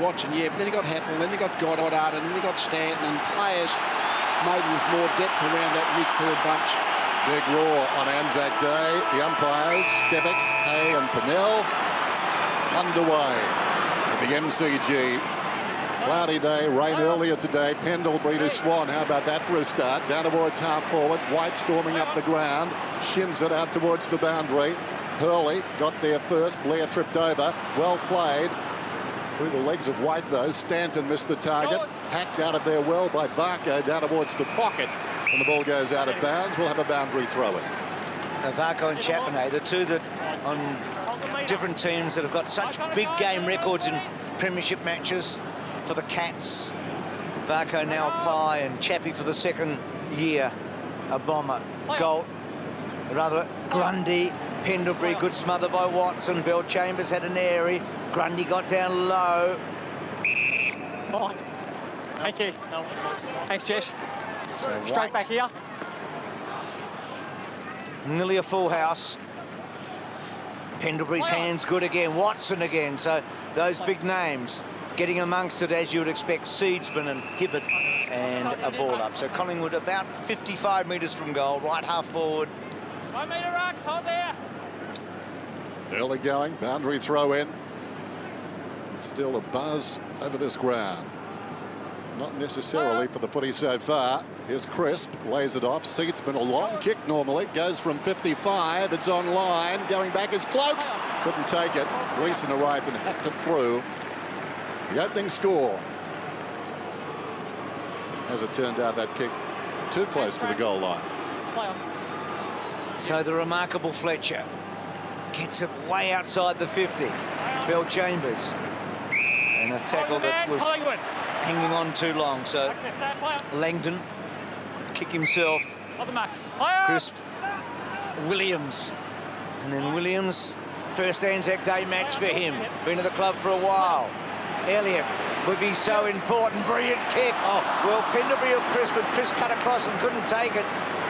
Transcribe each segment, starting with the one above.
Watson, yeah, but then you got Happel, then you got Goddard, and then you got Stanton, and players maybe with more depth around that midfield bunch. Big roar on Anzac Day. The umpires, Stevick, Hay and Pennell, underway at the MCG. Cloudy day, rain earlier today. Pendlebury to Swan. How about that for a start? Down towards half forward. White storming up the ground. Shins it out towards the boundary. Hurley got there first. Blair tripped over. Well played. Through the legs of White, though. Stanton missed the target. Hacked out of there well by Varco down towards the pocket. And the ball goes out of bounds. We'll have a boundary throw-in. So Varco and Chapman, the two that on different teams that have got such big game records in premiership matches. For the Cats, Varco now a Pie, and Chappie for the second year, a Bomber. Goal, rather Grundy, Pendlebury, good smother by Watson. Bell Chambers had an airy. Grundy got down low. Thank you. Thanks, Jess. So Straight back here. Nearly a full house. Pendlebury's hands good again. Watson again. So those big names getting amongst it, as you would expect. Seedsman and Hibbert, and a ball up. So Collingwood about 55 metres from goal, right half forward. 1 metre rocks, hold there. Early going, boundary throw in. Still a buzz over this ground. Not necessarily for the footy so far. Here's Crisp, lays it off. Seedsman, a long kick normally. Goes from 55, it's on line. Going back is Cloak. Couldn't take it. Gleeson arrived and hacked it through. The opening score. As it turned out, that kick too close to the goal line. So the remarkable Fletcher gets it way outside the 50. Bell Chambers. And a tackle that was hanging on too long. So Langdon could kick himself. Crisp. Williams. And then Williams, first Anzac Day match for him. Been at the club for a while. Elliott would be so important. Brilliant kick. Well, Pendlebury or Crisp, but Crisp cut across and couldn't take it.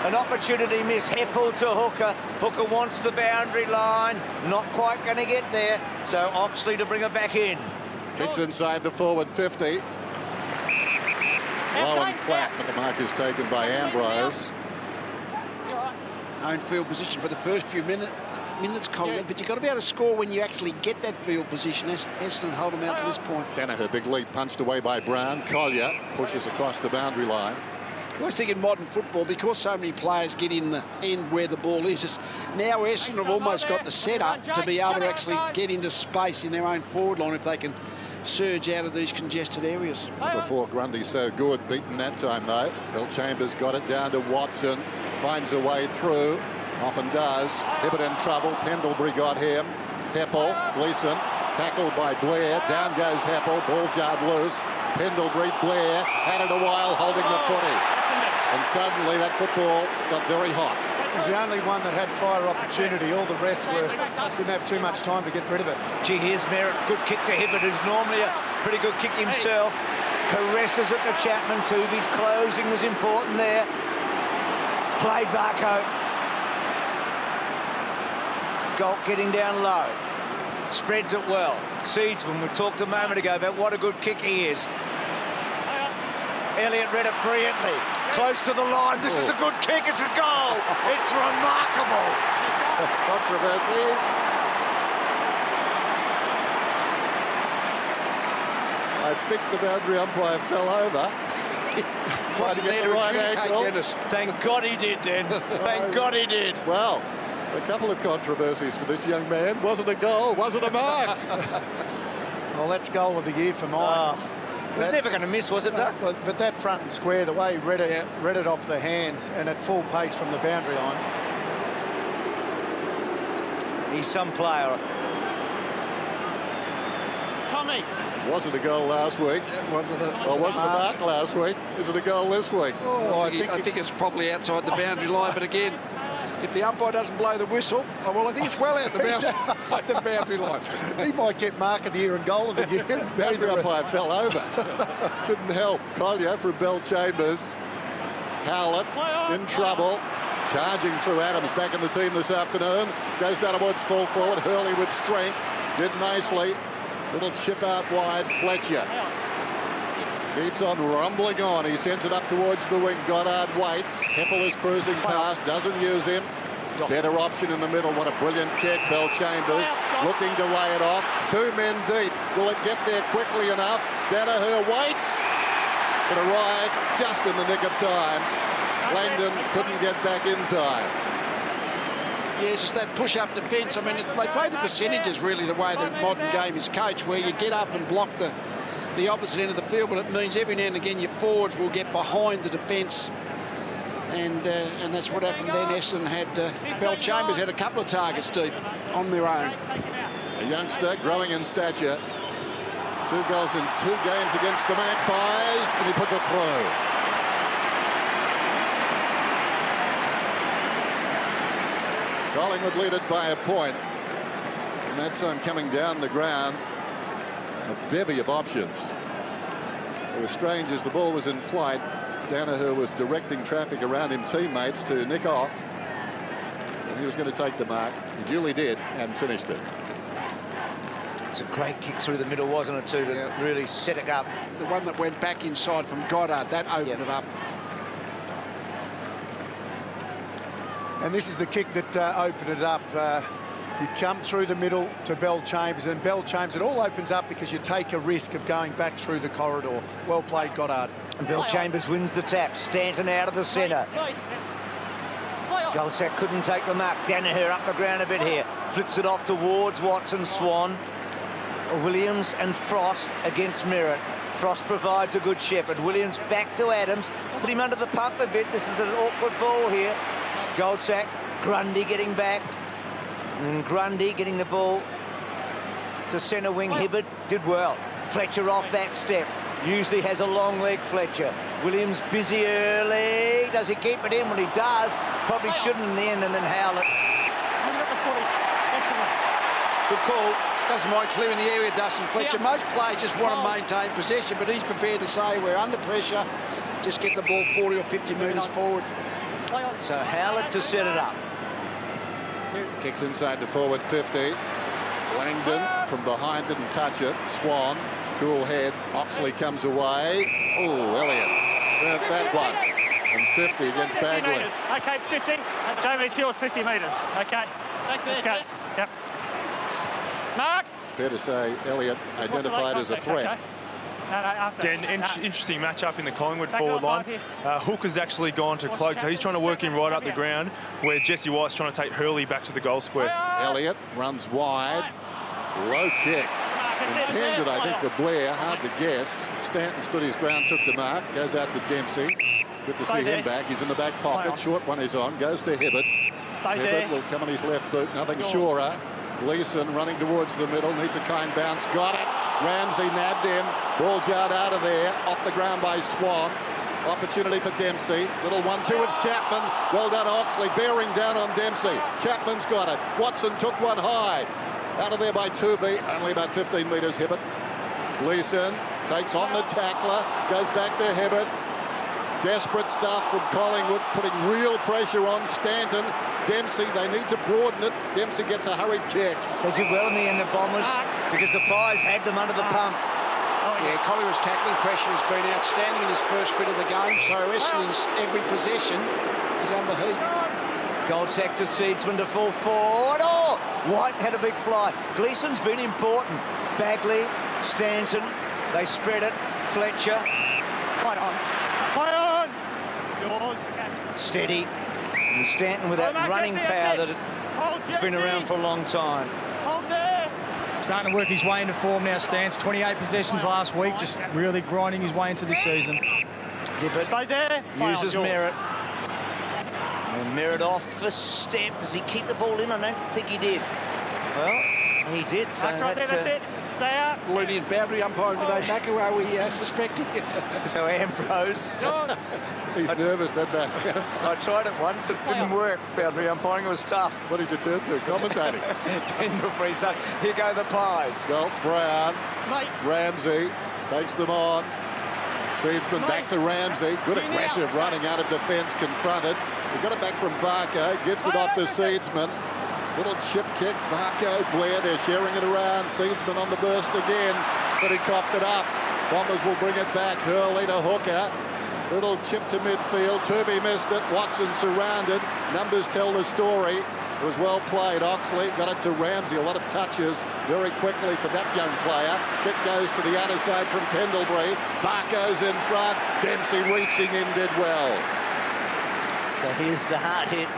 An opportunity missed. Heppel to Hooker. Hooker wants the boundary line. Not quite going to get there. So Oxley to bring it back in. Kicks inside the forward 50. Low and flat, but the mark is taken by Ambrose. Own field position for the first few minutes, Collingwood, but you've got to be able to score when you actually get that field position. Essendon hold them out to this point. Danaher, big lead punched away by Brown. Collier pushes across the boundary line. I always think in modern football, because so many players get in the end where the ball is, it's now Essendon have almost got the setup to be able to actually get into space in their own forward line if they can surge out of these congested areas. Before Grundy so good, beaten that time though. Bell Chambers got it down to Watson, finds a way through. Often does. Hibbert in trouble. Pendlebury got him. Heppel, Gleeson, tackled by Blair. Down goes Heppel. Ball jarred loose. Pendlebury, Blair, had it a while holding the footy. And suddenly that football got very hot. It was the only one that had prior opportunity. All the rest didn't have too much time to get rid of it. Gee, here's Merritt. Good kick to Hibbert, who's normally a pretty good kick himself. Caresses it to Chapman. Tuvi's closing was important there. Played Varco. Galt getting down low. Spreads it well. Seedsman, we talked a moment ago about what a good kick he is. Elliott read it brilliantly. Close to the line. This is a good kick. It's a goal. It's remarkable. Controversy. I think the boundary umpire fell over. Trying to get the right angle. Thank God he did, then. Thank God he did. Well, a couple of controversies for this young man. Wasn't a goal, wasn't a mark. Well, that's goal of the year for mine. It was never going to miss, was it, though? But that front and square, the way he read it off the hands and at full pace from the boundary line. He's some player. Tommy. Wasn't a goal last week. Wasn't a mark last week. Is it a goal this week? Oh, I think it's probably outside the boundary line, but again, if the umpire doesn't blow the whistle, well, I think it's well out the boundary line. He might get mark of the year and goal of the year. The umpire fell over. Couldn't help. Collier for Bell Chambers. Howlett in trouble. Charging through Adams, back in the team this afternoon. Goes down towards full forward. Hurley with strength. Did nicely. Little chip out wide, Fletcher. Keeps on rumbling on. He sends it up towards the wing. Goddard waits. Heppel is cruising past, doesn't use him. Better option in the middle. What a brilliant kick. Bell Chambers looking to lay it off. 2 men deep. Will it get there quickly enough? Danaher waits. It arrived just in the nick of time. Langdon couldn't get back in time. Yes, it's that push-up defence. I mean, they play the percentages really the way the modern game is coached, where you get up and block the opposite end of the field, but it means every now and again your forwards will get behind the defence. And that's what happened then. Essendon had Bell Chambers had a couple of targets deep on their own. A youngster growing in stature. 2 goals in 2 games against the Magpies, and he puts it through. Collingwood lead it by a point. And that time coming down the ground, a bevy of options. It was strange as the ball was in flight. Danaher was directing traffic around him, teammates, to nick off. And he was going to take the mark. He duly did and finished it. It's a great kick through the middle, wasn't it, too, to really set it up. The one that went back inside from Goddard, that opened it up. And this is the kick that opened it up. You come through the middle to Bell Chambers, and Bell Chambers, it all opens up because you take a risk of going back through the corridor. Well played, Goddard. And Bell Chambers wins the tap. Stanton out of the centre. Goldsack couldn't take the mark. Danaher up the ground a bit here. Flips it off towards Watson, Swan. Williams and Frost against Merritt. Frost provides a good shepherd. Williams back to Adams. Put him under the pump a bit. This is an awkward ball here. Goldsack, Grundy getting back. And Grundy getting the ball to centre wing. Hibberd did well. Fletcher off that step. Usually has a long leg, Fletcher. Williams busy early. Does he keep it in? Well, he does. Probably shouldn't in the end, and then Howlett. Good call. Doesn't mind clearing the area, Dustin Fletcher. Most players just want to maintain possession, but he's prepared to say we're under pressure. Just get the ball 40 or 50 metres forward. So Howlett to set it up. Kicks inside the forward 50. Langdon from behind didn't touch it. Swan, cool head. Oxley comes away. Oh, Elliott. That one. And 50 against Bagley. OK, it's 50. Jamie, it's yours, 50 metres. OK, let's go. Yep. Mark. Fair to say, Elliott identified as a threat. Dan, interesting match-up in the Collingwood forward line. Hook has actually gone to Cloak, so he's trying to work him right up the ground, where Jesse White's trying to take Hurley back to the goal square. Elliott runs wide. Low kick. Intended, I think, for Blair. Hard to guess. Stanton stood his ground, took the mark. Goes out to Dempsey. Good to see him back. He's in the back pocket. Short one is on. Goes to Hibbert. Hibbert will come on his left boot. Nothing surer. Gleeson running towards the middle. Needs a kind bounce. Got it. Ramsey nabbed him. Ball jarred out of there. Off the ground by Swan. Opportunity for Dempsey. Little 1-2 with Chapman. Well done, Oxley. Bearing down on Dempsey. Chapman's got it. Watson took one high. Out of there by Tuvey. Only about 15 metres, Hibbert. Gleeson takes on the tackler. Goes back to Hibbert. Desperate stuff from Collingwood, putting real pressure on Stanton. Dempsey, they need to broaden it. Dempsey gets a hurried kick. They did well in the end, the Bombers, because the Pies had them under the pump. Yeah, Collingwood's tackling pressure has been outstanding in this first bit of the game, so Essendon's every possession is under heat. Goldsack to Seedsman to fall forward. Oh, White had a big fly. Gleeson's been important. Bagley, Stanton, they spread it. Fletcher. Fight on. Fight on! Yours. Steady. And Stanton with that running power that has been around for a long time. Hold there! Starting to work his way into form now, Stans. 28 possessions last week, just really grinding his way into this season. Hibbert Stay there. uses Merritt. And Merritt off a step. Does he keep the ball in? I don't think he did. Well, he did. So That's right there, that's it. Stay out. Looney and boundary umpiring today, Macca, are we suspecting? So Ambrose. He's nervous, that man. I tried it once, it didn't work. Boundary umpiring was tough. What did you turn to? Commentating. Pendlebury, so here go the Pies. Well, Brown, Ramsey takes them on. Seedsman back to Ramsey. Good aggressive running out of defence, confronted. He got it back from Varco, gives it off to Seedsman. Little chip kick, Varco, Blair, they're sharing it around. Seedsman on the burst again, but he coughed it up. Bombers will bring it back. Hurley to Hooker. Little chip to midfield. Turvey missed it. Watson surrounded. Numbers tell the story. It was well played. Oxley got it to Ramsey. A lot of touches very quickly for that young player. Kick goes to the other side from Pendlebury. Barco's in front. Dempsey reaching in, did well. So here's the hard hit.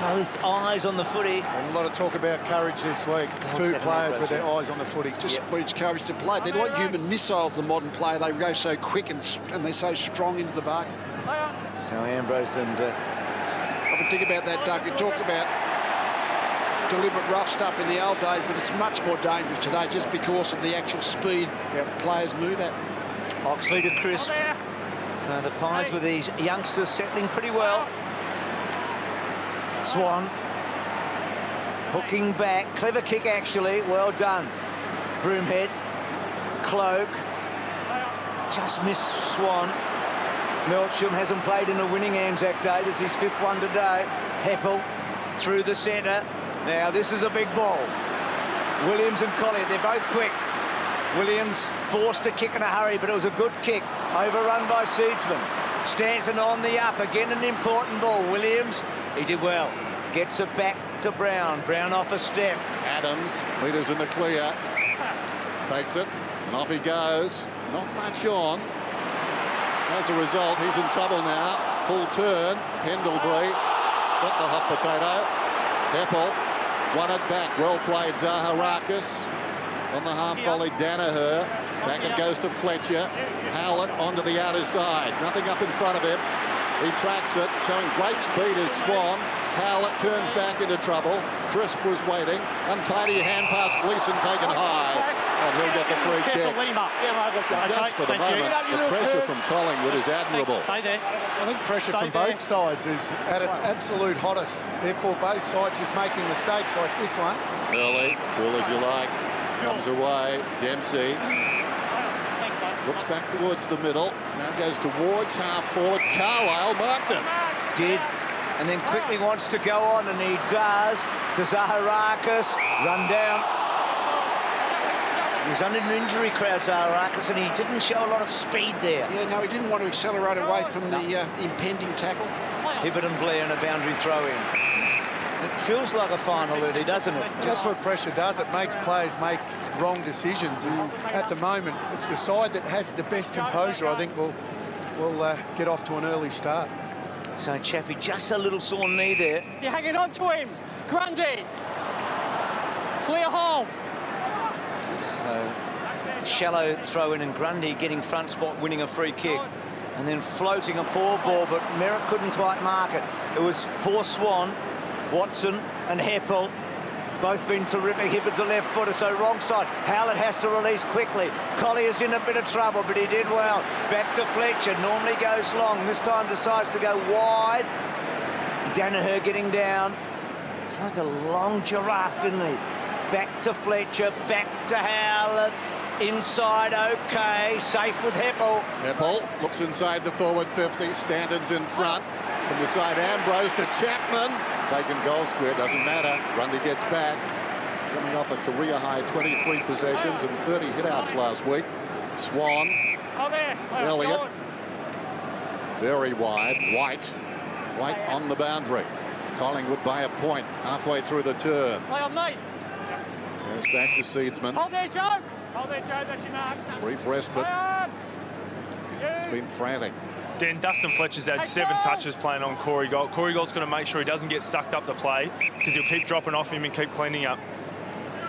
Both eyes on the footy. A lot of talk about courage this week. Two players with their eyes on the footy. Just beats courage to play. They're like human missiles, the modern player. They go so quick and they're so strong into the bargain. So Ambrose and... I think about that, Doug. You talk about deliberate rough stuff in the old days, but it's much more dangerous today just because of the actual speed players move at. Oxley to Crisp. So the Pies with these youngsters settling pretty well. Swan. Hooking back. Clever kick, actually. Well done. Broomhead. Cloak. Just missed Swan. Melcham hasn't played in a winning Anzac Day. This is his 5th one today. Heppel through the centre. Now, this is a big ball. Williams and Collier, they're both quick. Williams forced to kick in a hurry, but it was a good kick. Overrun by Seedsman. Stanton on the up. Again, an important ball. Williams, he did well. Gets it back to Brown. Brown off a step. Adams, leaders in the clear. Takes it, and off he goes. Not much on. As a result, he's in trouble now. Full turn. Pendlebury got the hot potato. Heppel won it back. Well played, Zaharakis. On the half volley, Danaher. Back it goes to Fletcher. Howlett onto the outer side. Nothing up in front of him. He tracks it, showing great speed as Swan. Howlett turns back into trouble. Crisp was waiting. Untidy hand pass, Gleeson taken high. And he'll get the free kick. Just for the moment, the pressure from Collingwood is admirable. I think pressure from both sides is at its absolute hottest. Therefore, both sides just making mistakes like this one. Early, cool as you like. Comes away. Dempsey looks back towards the middle. Now goes towards half forward. Carlisle marked him. Did. And then quickly wants to go on, and he does. To Zaharakis, run down. He was under an injury crowd, Zaharakis, and he didn't show a lot of speed there. Yeah, no, he didn't want to accelerate away from the impending tackle. Hibbert and Blair and a boundary throw-in. It feels like a final, really, doesn't it? That's what pressure does. It makes players make wrong decisions. And at the moment, it's the side that has the best composure, I think, will get off to an early start. So Chappie, just a little sore knee there. You're hanging on to him. Grundy. Clear home. So shallow throw-in and Grundy getting front spot, winning a free kick. And then floating a poor ball, but Merritt couldn't quite mark it. It was for Swan, Watson and Heppel. Both been terrific. Hibbert's a left footer, so wrong side. Howlett has to release quickly. Collier's in a bit of trouble, but he did well. Back to Fletcher. Normally goes long. This time decides to go wide. Danaher getting down. It's like a long giraffe, isn't he? Back to Fletcher. Back to Howlett. Inside, okay. Safe with Heppel. Heppel looks inside the forward 50. Stanton's in front. From the side, Ambrose to Chapman. Taken goal square, doesn't matter. Grundy gets back. Coming off a career-high 23 possessions and 30 hitouts last week. Swan. Elliott. Very wide. White on the boundary. Collingwood by a point halfway through the turn. Goes back to Seedsman. Hold there, Joe. Hold there, Joe. That's your mark. Brief respite. It's been frantic. Dan, Dustin Fletcher's had 7 touches playing on Corey Gold. Corey Gold's going to make sure he doesn't get sucked up to play because he'll keep dropping off him and keep cleaning up.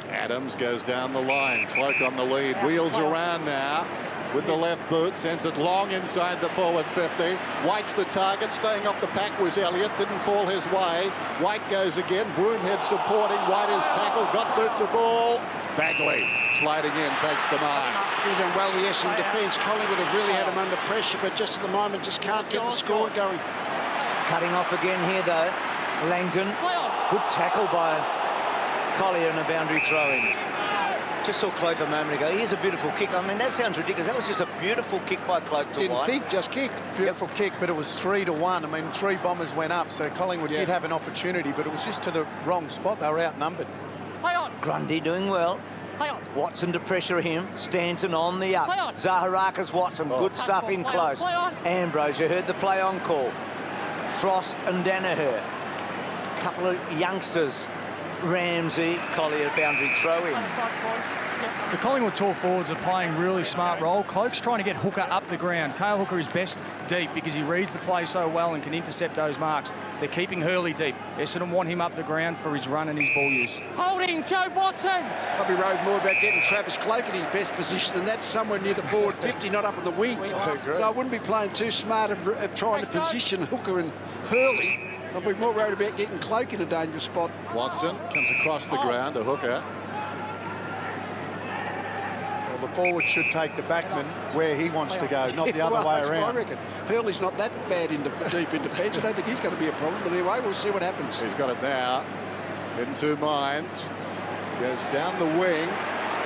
Adams goes down the line. Cloak on the lead. Wheels around now with the left boot. Sends it long inside the forward 50. White's the target. Staying off the pack was Elliott. Didn't fall his way. White goes again. Broomhead supporting. White is tackled. Got boot to ball. Bagley sliding in. Takes the mark. Even well, the Essendon defence. Collingwood have really had him under pressure, but just at the moment just can't get the score going. Cutting off again here, though. Langdon. Good tackle by Collier and a boundary throw-in. Just saw Cloak a moment ago. Here's a beautiful kick. I mean, that sounds ridiculous. That was just a beautiful kick by Cloak to Didn't White. think, just kicked. Beautiful kick, but it was 3-1. I mean, 3 bombers went up, so Collingwood did have an opportunity, but it was just to the wrong spot. They were outnumbered. Grundy doing well. Watson to pressure him. Stanton on the up. Zaharakis, Watson. Good stuff in close. Ambrose, you heard the play on call. Frost and Danaher. Couple of youngsters. Ramsey, Collier, boundary throw in. The Collingwood tall forwards are playing really smart role. Cloak's trying to get Hooker up the ground. Cale Hooker is best deep because he reads the play so well and can intercept those marks. They're keeping Hurley deep. Essendon want him up the ground for his run and his ball use. Holding Joe Watson. I'll be worried more about getting Travis Cloak in his best position, and that's somewhere near the forward 50, not up in the wing. So I wouldn't be playing too smart of trying to position Hooker and Hurley. I'll be more worried about getting Cloak in a dangerous spot. Watson comes across the ground to Hooker. Well, the forward should take the backman where he wants to go, not the other way That's what I around. reckon. Hurley's not that bad deep in defence. I don't think he's going to be a problem. But anyway, we'll see what happens. He's got it now. In 2 minds. Goes down the wing.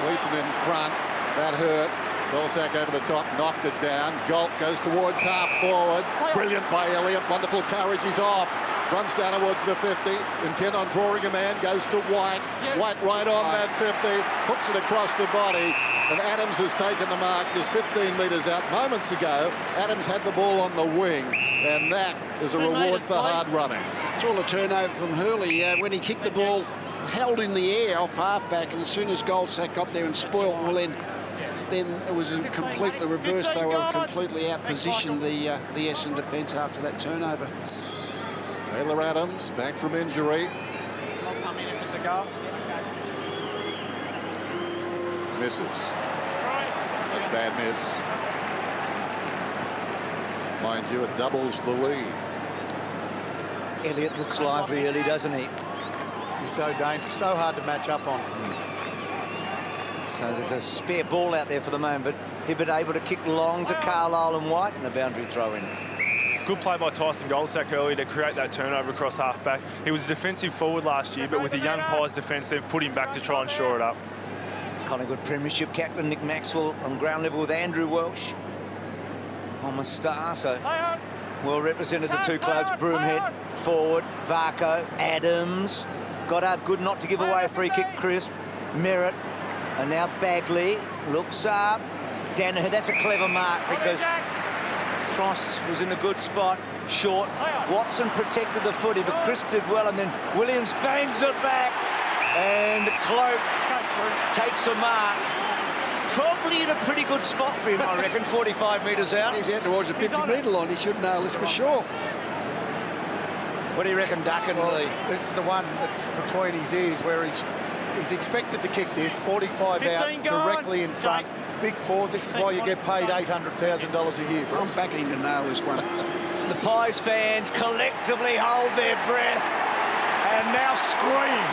Gleeson in front. That hurt. Belsack over the top, knocked it down. Galt goes towards half forward. Brilliant by Elliott. Wonderful courage. He's off. Runs down towards the 50. Intent on drawing a man. Goes to White. White right on that 50. Hooks it across the body. And Adams has taken the mark just 15 metres out. Moments ago, Adams had the ball on the wing. And that is a reward for hard running. It's all a turnover from Hurley. When he kicked the ball, held in the air off halfback, and as soon as Goldsack got there and spoiled, well, then it was completely reversed. They were completely out-positioned, the Essendon defence after that turnover. Taylor Adams back from injury. Misses. That's a bad miss. Mind you, it doubles the lead. Elliott looks lively early, doesn't he? He's so dangerous, so hard to match up on. So there's a spare ball out there for the moment, but Hibbert able to kick long to Carlisle and White and a boundary throw in. Good play by Tyson Goldsack earlier to create that turnover across halfback. He was a defensive forward last year, but with the young Pies defence, they've put him back to try and shore it up. Collingwood Premiership captain Nick Maxwell on ground level with Andrew Welsh. On the star, so well represented the two clubs. Broomhead forward, Varco, Adams. Got out good not to give away a free kick, Crisp. Merritt, and now Bagley looks up. Danaher, that's a clever mark because Frost was in a good spot, short. Watson protected the footy, but Crisp did well, and then Williams bangs it back, and Cloak takes a mark. Probably in a pretty good spot for him, I reckon, 45 metres out. He's out towards the 50-metre line. He should nail this for sure. What do you reckon, Duncan? Well, this is the one that's between his ears where he's expected to kick this, 45 out, directly in front. Big forward, this is why you get paid $800,000 a year, Bruce. I'm backing him to nail this one. The Pies fans collectively hold their breath and now scream.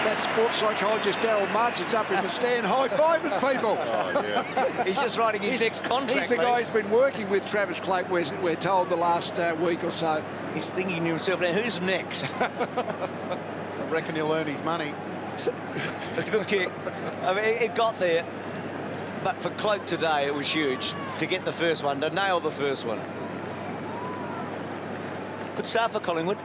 That sports psychologist Daryl Martin's up in the stand high-fiving people. Oh, yeah. He's just writing his next contract. He's the guy who's been working with Travis Cloak, we're told, the last week or so. He's thinking to himself, now who's next? I reckon he'll earn his money. It's a good kick. I mean, it got there. But for Cloak today, it was huge to get the first one, to nail the first one. Good start for Collingwood.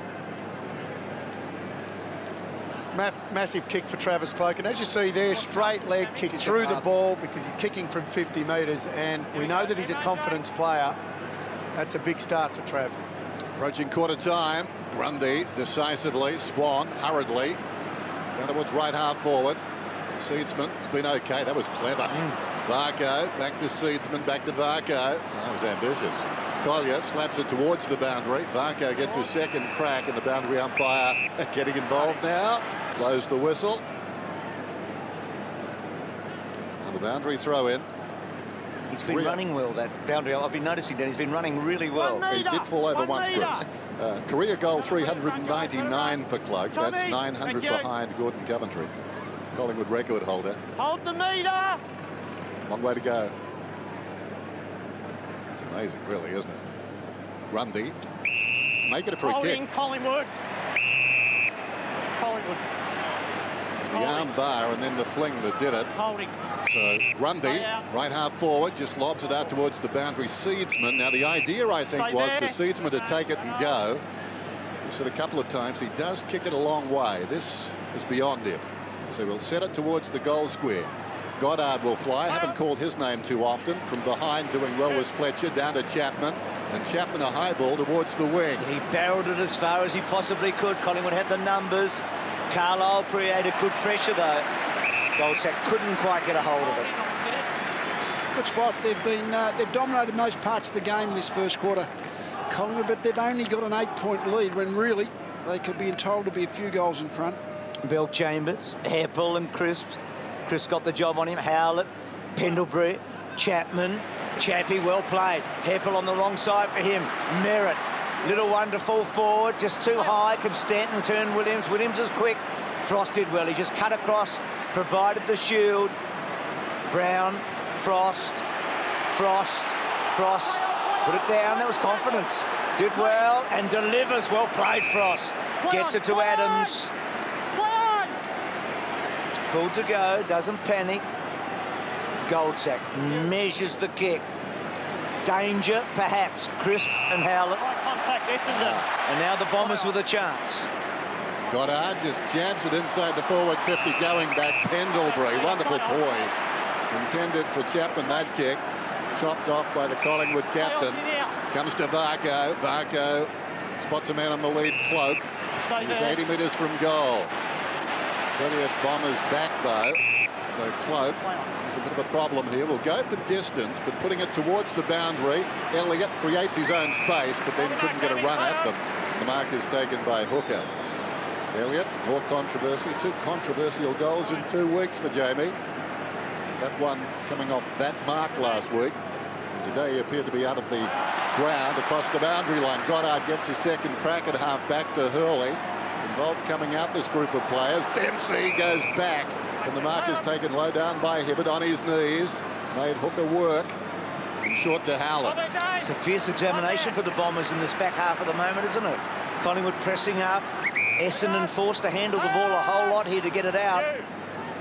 Massive kick for Travis Cloak, and as you see there, straight leg kick through the ball because he's kicking from 50 metres, and we know that he's a confidence player. That's a big start for Trav. Approaching quarter time. Grundy decisively. Swan hurriedly. Down towards right half forward. Seedsman, it's been okay. That was clever. Varco, back to Seedsman, back to Varco. That was ambitious. Collier slaps it towards the boundary. Varco gets a second crack, and the boundary umpire getting involved now. Blows the whistle. And the boundary throw in. He's been running well, that boundary. I've been noticing that he's been running really well. He did fall over once, Bruce. Career goal 399 for Cloak. That's 900 behind Gordon Coventry. Collingwood record holder. Hold the meter. Long way to go. It's amazing, really, isn't it? Grundy. Make it a free kick. Collingwood. It's the arm bar and then the fling that did it. So Grundy, right half forward, just lobs it out towards the boundary seedsman. Now the idea, I think, was for seedsman to take it and go. We've said a couple of times he does kick it a long way. This is beyond him. So we'll set it towards the goal square. Goddard will fly. Haven't called his name too often. From behind, doing well was Fletcher, down to Chapman. And Chapman a high ball towards the wing. He barreled it as far as he possibly could. Collingwood had the numbers. Carlisle created good pressure, though. Goldsack couldn't quite get a hold of it. Good spot. They've dominated most parts of the game in this first quarter, Collingwood, but they've only got an 8-point lead when really they could be entitled to be a few goals in front. Bell Chambers, Hairpull and Crisp. Chris got the job on him. Howlett, Pendlebury, Chapman, Chappie, well played. Hairpull on the wrong side for him. Merritt, little one to fall forward, just too high. Can Stanton turn Williams? Williams is quick. Frost did well. He just cut across, provided the shield. Brown, Frost, put it down. That was confidence. Did well and delivers. Well played, Frost. Gets it to Adams. Cool to go, doesn't panic. Goldsack measures the kick. Danger, perhaps. Crisp and Howlett. And now the Bombers with a chance. Goddard just jabs it inside the forward 50, going back. Pendlebury, wonderful poise. Intended for Chapman, that kick. Chopped off by the Collingwood captain. Comes to Varco. Varco spots a man on the lead, Cloak. He's 80 metres from goal. Plenty of Bombers back, though. So Cloak has a bit of a problem here. Will go for distance, but putting it towards the boundary. Elliott creates his own space, but then couldn't get a run at them. The mark is taken by Hooker. Elliott, more controversy. 2 controversial goals in 2 weeks for Jamie. That one coming off that mark last week. Today he appeared to be out of the ground across the boundary line. Goddard gets his second crack at half back to Hurley. Involved coming out, this group of players. Dempsey goes back, and the mark is taken low down by Hibbert on his knees. Made Hooker work. And short to Howlett. It's a fierce examination for the Bombers in this back half at the moment, isn't it? Collingwood pressing up. Essendon forced to handle the ball a whole lot here to get it out.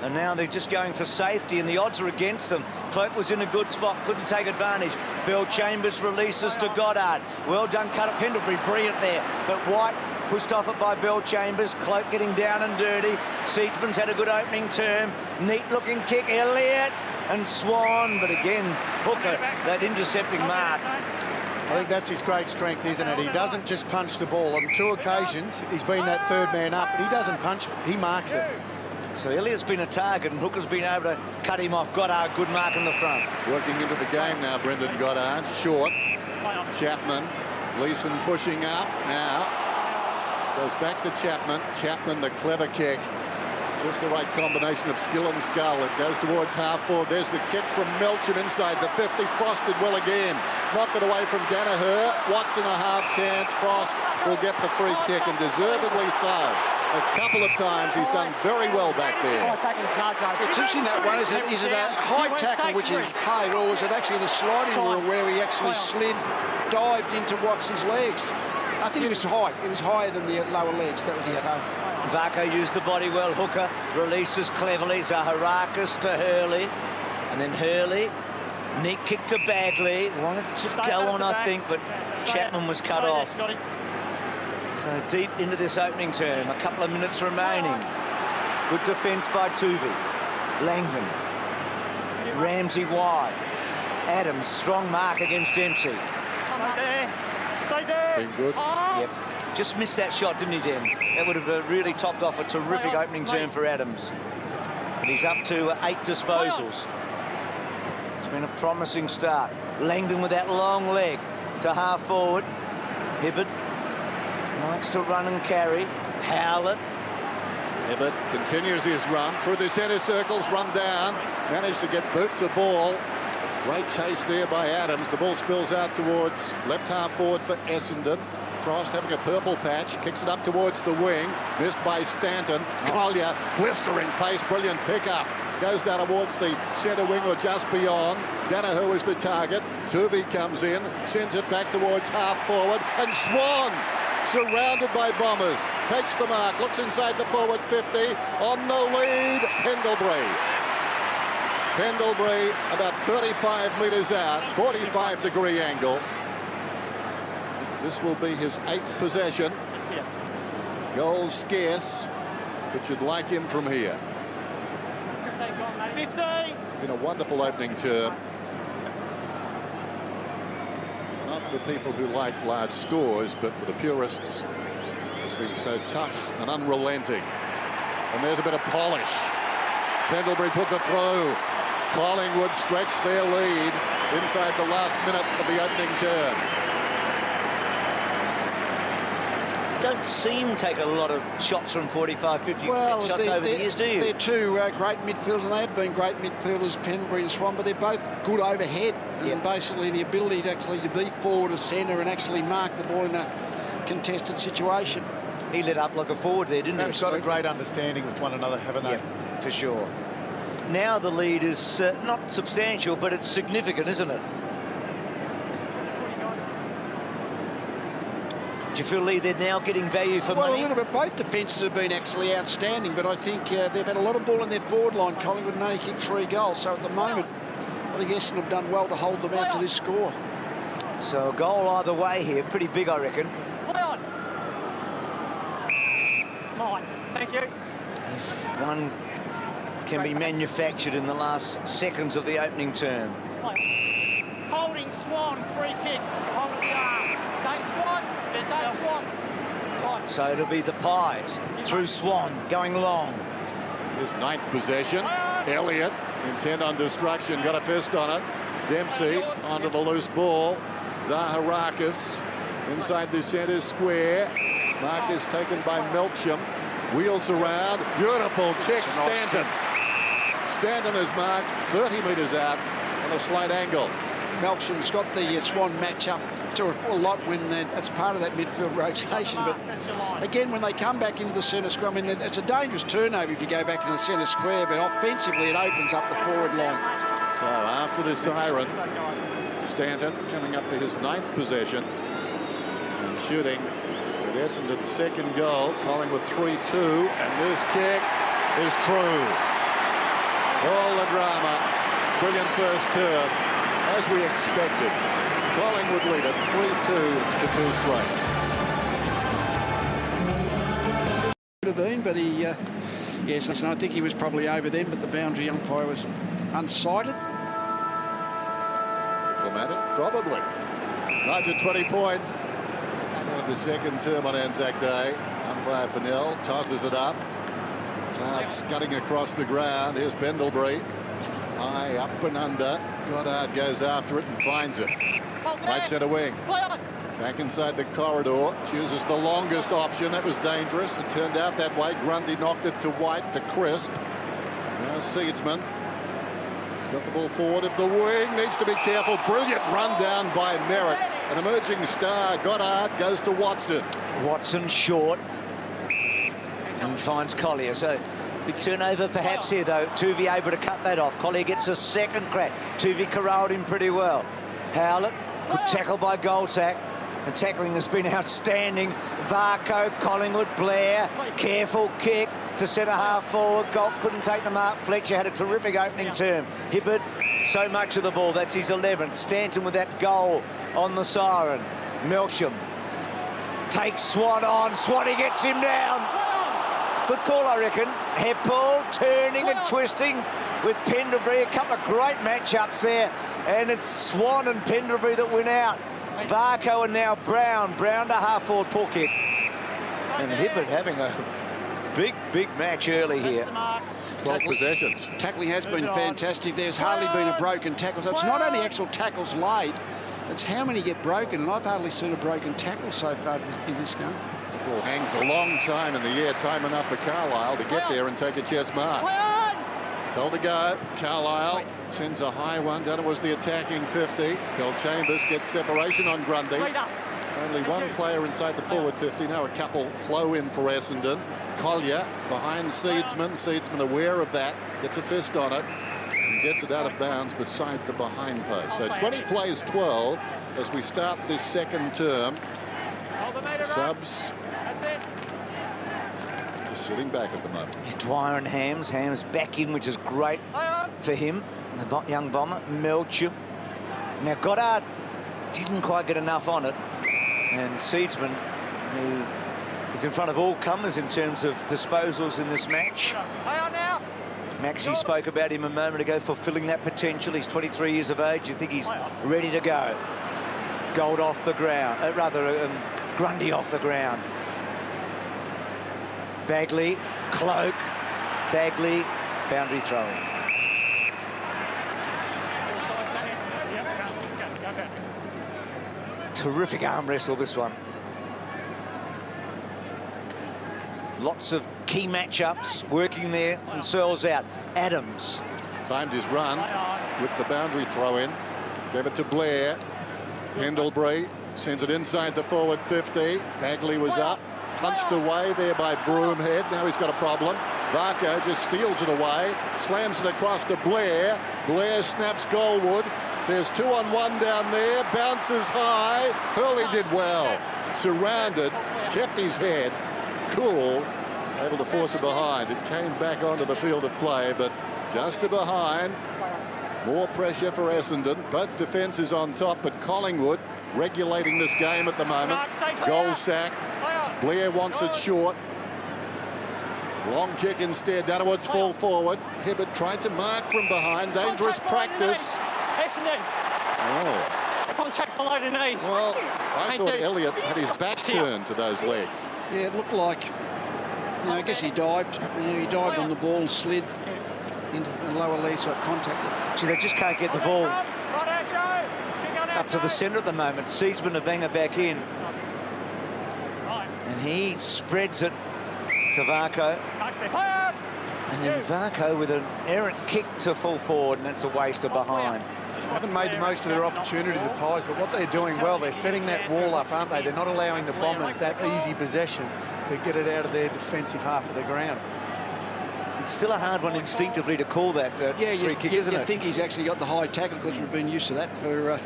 And now they're just going for safety, and the odds are against them. Cloak was in a good spot, couldn't take advantage. Bell Chambers releases to Goddard. Well done, cut at Pendlebury, brilliant there. But White pushed off it by Bell Chambers. Cloak getting down and dirty. Seedsman's had a good opening term. Neat-looking kick, Elliott and Swan. But again, Hooker, that intercepting mark. I think that's his great strength, isn't it? He doesn't just punch the ball. On 2 occasions, he's been that third man up, but he doesn't punch it. He marks it. So Elliott's been a target, and Hooker's been able to cut him off. Goddard, good mark in the front. Working into the game now, Brendan Goddard. Short. Chapman. Leeson pushing up now. Goes back to Chapman. Chapman, the clever kick. Just the right combination of skill and skull. It goes towards half forward. There's the kick from Melchin inside the 50. Frost did well again. Knocked it away from Danaher. Watson a half chance. Frost will get the free kick, and deservedly so. A couple of times he's done very well back there. It's interesting, that one. Is it a high tackle which is paid, or was it actually the sliding rule where he actually slid, dived into Watson's legs? I think it was high. It was higher than the lower legs. That was okay. Varco used the body well. Hooker releases cleverly. Zaharakis to Hurley. And then Hurley. Neat kick to Bagley. Wanted to go on, I think, but Chapman was cut off. So deep into this opening term. A couple of minutes remaining. Good defence by Tuvey. Langdon. Ramsey wide. Adams, strong mark against Dempsey. Stay there. Been good. Yep. Just missed that shot, didn't he, Den? That would have really topped off a terrific opening term for Adams. And he's up to 8 disposals. It's been a promising start. Langdon with that long leg to half forward. Hibbert likes to run and carry. Howlett. Hibbert continues his run through the centre circles, run down. Managed to get boot to ball. Great chase there by Adams. The ball spills out towards left half forward for Essendon. Frost having a purple patch, kicks it up towards the wing, missed by Stanton. Collier, blistering pace, brilliant pickup. Goes down towards the centre wing or just beyond. Danaher is the target. Tuvey comes in, sends it back towards half forward, and Swan surrounded by Bombers. Takes the mark, looks inside the forward 50. On the lead, Pendlebury. Pendlebury about 35 metres out, 45-degree angle. This will be his 8th possession. Goals scarce, but you'd like him from here. 50. Been a wonderful opening term. Not for people who like large scores, but for the purists, it's been so tough and unrelenting. And there's a bit of polish. Pendlebury puts it through. Collingwood stretch their lead inside the last minute of the opening term. Don't seem to take a lot of shots from 45, 50 shots over the years, do you? They're two great midfielders, and they have been great midfielders, Pendlebury and Swan, but they're both good overhead. And basically the ability to actually be forward of centre and actually mark the ball in a contested situation. He lit up like a forward there, didn't he? They've got a great understanding with one another, haven't they? Yeah, for sure. Now the lead is not substantial, but it's significant, isn't it? Do you feel, Lee, they're now getting value for money? Well, a little bit. Both defences have been actually outstanding, but I think they've had a lot of ball in their forward line. Collingwood and only kicked 3 goals, so at the moment, I think Essendon have done well to hold them out to this score. So a goal either way here, pretty big, I reckon. Thank you. If one can be manufactured in the last seconds of the opening term. Holding Swan, free kick. Hold the arm. Take Swan. Take Swan. So it'll be the Pies through Swan, going long. His 9th possession. Elliott, intent on destruction, got a fist on it. Dempsey onto the loose ball. Zaharakis inside the centre square. Mark is taken by Melksham. Wheels around. Beautiful kick, Stanton. Stanton is marked 30 metres out on a slight angle. Melksham's got the Swan match-up to a lot when it's part of that midfield rotation. But again, when they come back into the centre square, I mean, it's a dangerous turnover if you go back into the centre square, but offensively it opens up the forward line. So after the siren, Stanton coming up for his 9th possession and shooting at Essendon's 2nd goal. Collingwood 3-2, and this kick is true. All the drama, brilliant first term, as we expected. Collingwood lead at 3-2 to 2 straight. Could have been, but he, yes, listen, I think he was probably over then, but the boundary umpire was unsighted. Diplomatic, probably. 120 points. Start of the 2nd term on Anzac Day. Umpire Pennell tosses it up. Cloud scudding across the ground. Here's Pendlebury. High up and under. Goddard goes after it and finds it. Right centre wing. Back inside the corridor. Chooses the longest option. That was dangerous. It turned out that way. Grundy knocked it to White, to Crisp. Now Seedsman. He's got the ball forward of the wing. Needs to be careful. Brilliant run down by Merritt. An emerging star. Goddard goes to Watson. Watson short. And finds Collier. So big turnover perhaps here, though. Tuvey able to cut that off. Collier gets a 2nd crack. Tuvey corralled him pretty well. Howlett, good tackle by Goldsack. The tackling has been outstanding. Varco, Collingwood, Blair, careful kick to centre half forward. Gold couldn't take the mark. Fletcher had a terrific opening term. Hibbert, so much of the ball. That's his 11th. Stanton with that goal on the siren. Melksham takes Swan on. Swanee gets him down. Good call, I reckon. Heppel turning and twisting with Pendlebury. A couple of great matchups there. And it's Swan and Pendlebury that win out. Varco and now Brown. Brown to half forward, poor kick. And Hibbert having a big match early here. 12 possessions. Tackling has been fantastic. There's hardly been a broken tackle. So it's not only actual tackles laid, it's how many get broken. And I've hardly seen a broken tackle so far in this game. The ball hangs a long time in the air, time enough for Carlisle to get there and take a chest mark. Told to go. Carlisle sends a high one down towards the attacking 50. Bell Chambers gets separation on Grundy. Only one player inside the forward 50. Now a couple flow in for Essendon. Collier behind Seedsman. Seedsman aware of that. Gets a fist on it. And gets it out of bounds beside the behind post. So 20 plays 12 as we start this 2nd term. subs just sitting back at the moment. Dwyer and Hams. Hams back in, which is great for him. The young bomber, Melcham. Now, Goddard didn't quite get enough on it. And Seedsman, who is in front of all comers in terms of disposals in this match. Maxie spoke about him a moment ago, fulfilling that potential. He's 23 years of age. You think he's ready to go. Gold off the ground, Grundy off the ground. Bagley, Cloak, Bagley, boundary throwing. Terrific arm wrestle, this one. Lots of key matchups working there, and Searle's out. Adams. Timed his run with the boundary throw in. Gave it to Blair. Pendlebury sends it inside the forward 50. Bagley was up. Punched away there by Broomhead. Now he's got a problem. Varco just steals it away. Slams it across to Blair. Blair snaps Goldwood. There's 2-on-1 down there. Bounces high. Hurley did well. Surrounded. Kept his head. Cool. Able to force it behind. It came back onto the field of play, but just to behind. More pressure for Essendon. Both defences on top, but Collingwood regulating this game at the moment. Goal sack. Blair wants it short. Long kick instead. Downwards full forward. Hibbert tried to mark from behind. Dangerous practice. Essendon. Oh. Contact below the knees. Well, I thought Elliott had his back turned to those legs. Yeah, it looked like, I guess he dived. He dived on the ball and slid into the lower leg, so it contacted. See, they just can't get the ball up to the centre at the moment. Seedsman, a banger back in. And he spreads it to Varco. And then Varco with an errant kick to full forward, and that's a waste of behind. They haven't made the most of their opportunity, the Pies, but what they're doing well, they're setting that wall up, aren't they? They're not allowing the Bombers that easy possession to get it out of their defensive half of the ground. It's still a hard one instinctively to call that free kick, isn't it? I think he's actually got the high tackle because we've been used to that for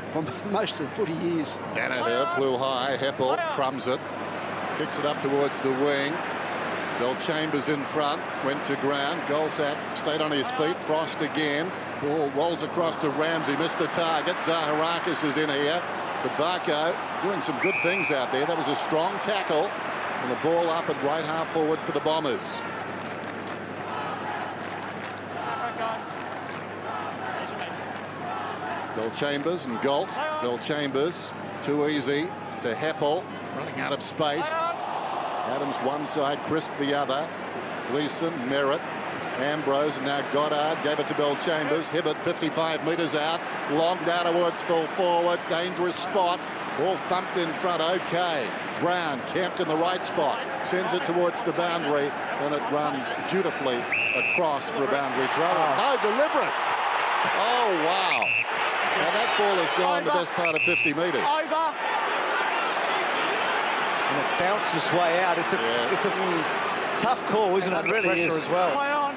most of the footy years. Danaher flew high. Heppel crumbs it. Kicks it up towards the wing. Bell Chambers in front. Went to ground. Goldsack stayed on his feet. Frost again. Ball rolls across to Ramsey. Missed the target. Zaharakis is in here. But Varco doing some good things out there. That was a strong tackle. And the ball up at right half forward for the Bombers. Bell Chambers and Galt. Bell Chambers too easy to Heppel, running out of space. Adams one side, Crisp the other. Gleeson, Merritt, Ambrose, and now Goddard gave it to Bell Chambers. Hibbert 55 metres out, long down towards full forward, dangerous spot. All thumped in front, okay. Brown camped in the right spot, sends it towards the boundary, and it runs dutifully across for a boundary throw. No, deliberate. Oh, wow. Now that ball has gone the best part of 50 metres. Over. And it bounced its way out. It's a tough call, isn't it? It really is. As well. Play on.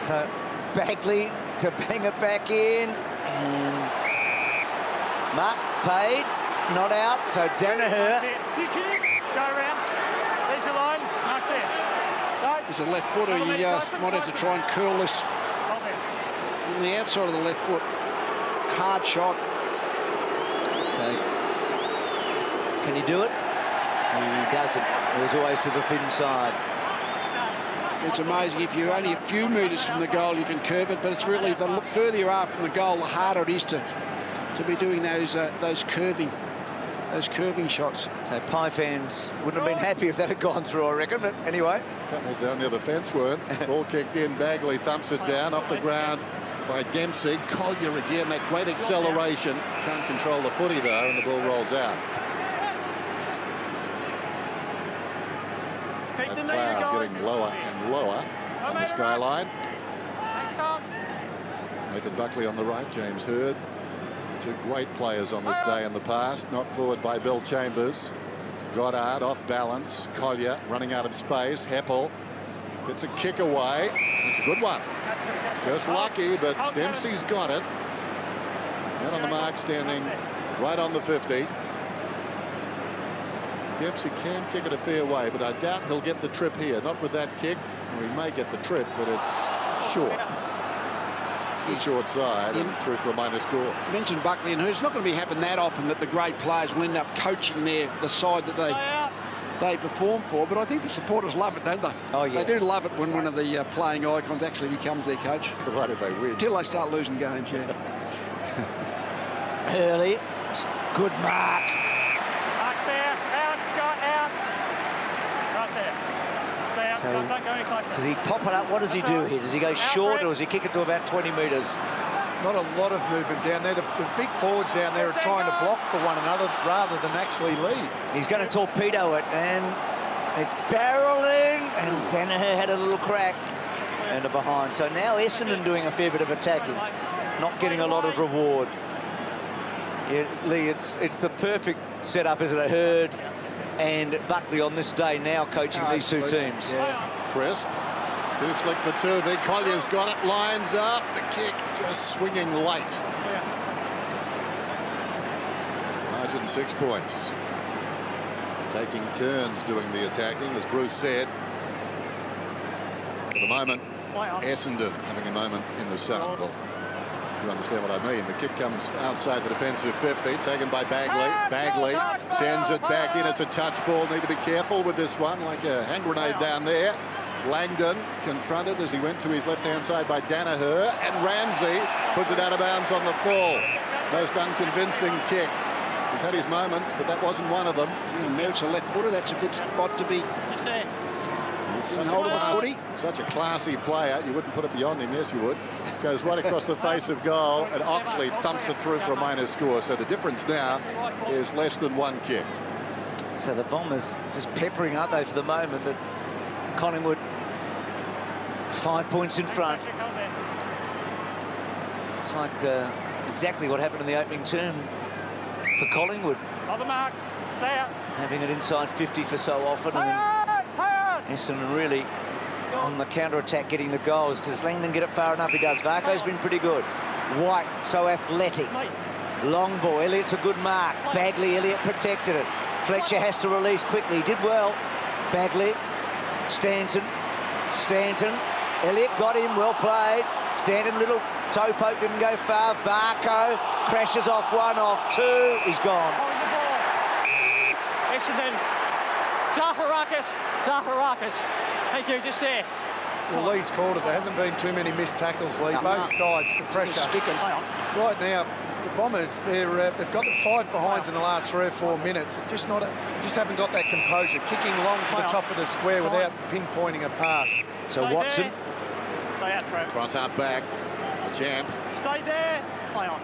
So Bagley to bang it back in. And Mark paid, not out. So Danaher. You can go around. There's your line. Mark's there. He's a left footer. He might have to try and curl this on the outside of the left foot. Hard shot. So can he do it? He doesn't. It was always to the thin side. It's amazing. If you're only a few metres from the goal, you can curve it, but it's really the further you are from the goal, the harder it is to be doing those curving shots. So Pie fans wouldn't have been happy if that had gone through, I reckon. But anyway, Couple down near the fence weren't. Ball kicked in. Bagley thumps it down off the ground by Dempsey. Collier again, that great acceleration. Can't control the footy though, and the ball rolls out. That cloud getting lower and lower on the skyline. Nathan Buckley on the right, James Hird. Two great players on this day in the past. Knocked forward by Bell Chambers. Goddard off balance. Collier running out of space. Heppel gets a kick away. It's a good one. Just lucky, but Dempsey's got it. Man on the mark, standing right on the 50. Dempsey can kick it a fair way, but I doubt he'll get the trip here. Not with that kick, or he may get the trip, but it's short. To the short side and through for a minor score. You mentioned Buckley and Hurst. It's not going to be happening that often that the great players will end up coaching the side that they perform for, but I think the supporters love it, don't they? Oh, yeah. They do love it when one of the playing icons actually becomes their coach. Provided they win. Until they start losing games, yeah. Early. Good mark. Mark's there. Out, Scott, out. Right there. Stay out, So, Scott. Don't go any closer. Does he pop it up? What does he do here? Does he go short or does he kick it to about 20 metres? Not a lot of movement down there. The big forwards down there are trying to block for one another rather than actually lead. He's going to torpedo it, and it's barrelling, and Danaher had a little crack and a behind. So now Essendon doing a fair bit of attacking, not getting a lot of reward. Yeah, Lee, it's the perfect setup, isn't it? Hurd and Buckley on this day now coaching these two teams. Yeah. Crisp. Too slick for Turvey. Collier's got it. Lines up. The kick just swinging late. Margin 6 points. Taking turns doing the attacking, as Bruce said. For the moment, Essendon having a moment in the sun. Well, you understand what I mean. The kick comes outside the defensive 50, taken by Bagley. Bagley sends it back in. It's a touch ball. Need to be careful with this one, like a hand grenade down there. Langdon confronted as he went to his left-hand side by Danaher, and Ramsey puts it out of bounds on the full. Most unconvincing kick. He's had his moments, but that wasn't one of them. Merritt's a left footer. That's a good spot to be. Just there. He's such a classy player. You wouldn't put it beyond him. Yes, you would. Goes right across the face of goal, and Oxley thumps it through for a minor score. So the difference now is less than one kick. So the Bombers just peppering, aren't they, for the moment? But Collingwood 5 points in front. It's like exactly what happened in the opening term for Collingwood. On the mark. Stay out. Having it inside 50 for so often. And Essendon really on the counter-attack getting the goals. Does Langdon get it far enough? He does. Varco's been pretty good. White, so athletic. Long ball. Elliott's a good mark. Bagley, Elliott protected it. Fletcher has to release quickly. He did well. Bagley. Stanton. Elliott got him. Well played. Stanton, little toe poke, didn't go far. Varco crashes off one, off two. He's gone. Essendon. Zaharakis. Thank you, just there. Well, Lee's called it. There hasn't been too many missed tackles, Lee. Both sides, the pressure. Sticking. Right now, the Bombers, they've got the 5 behinds in the last 3 or 4 minutes. Just haven't got that composure. Kicking long to the top of the square without pinpointing a pass. So Watson. Stay out, Trev. Cross half back. The champ. Stay there. Play on.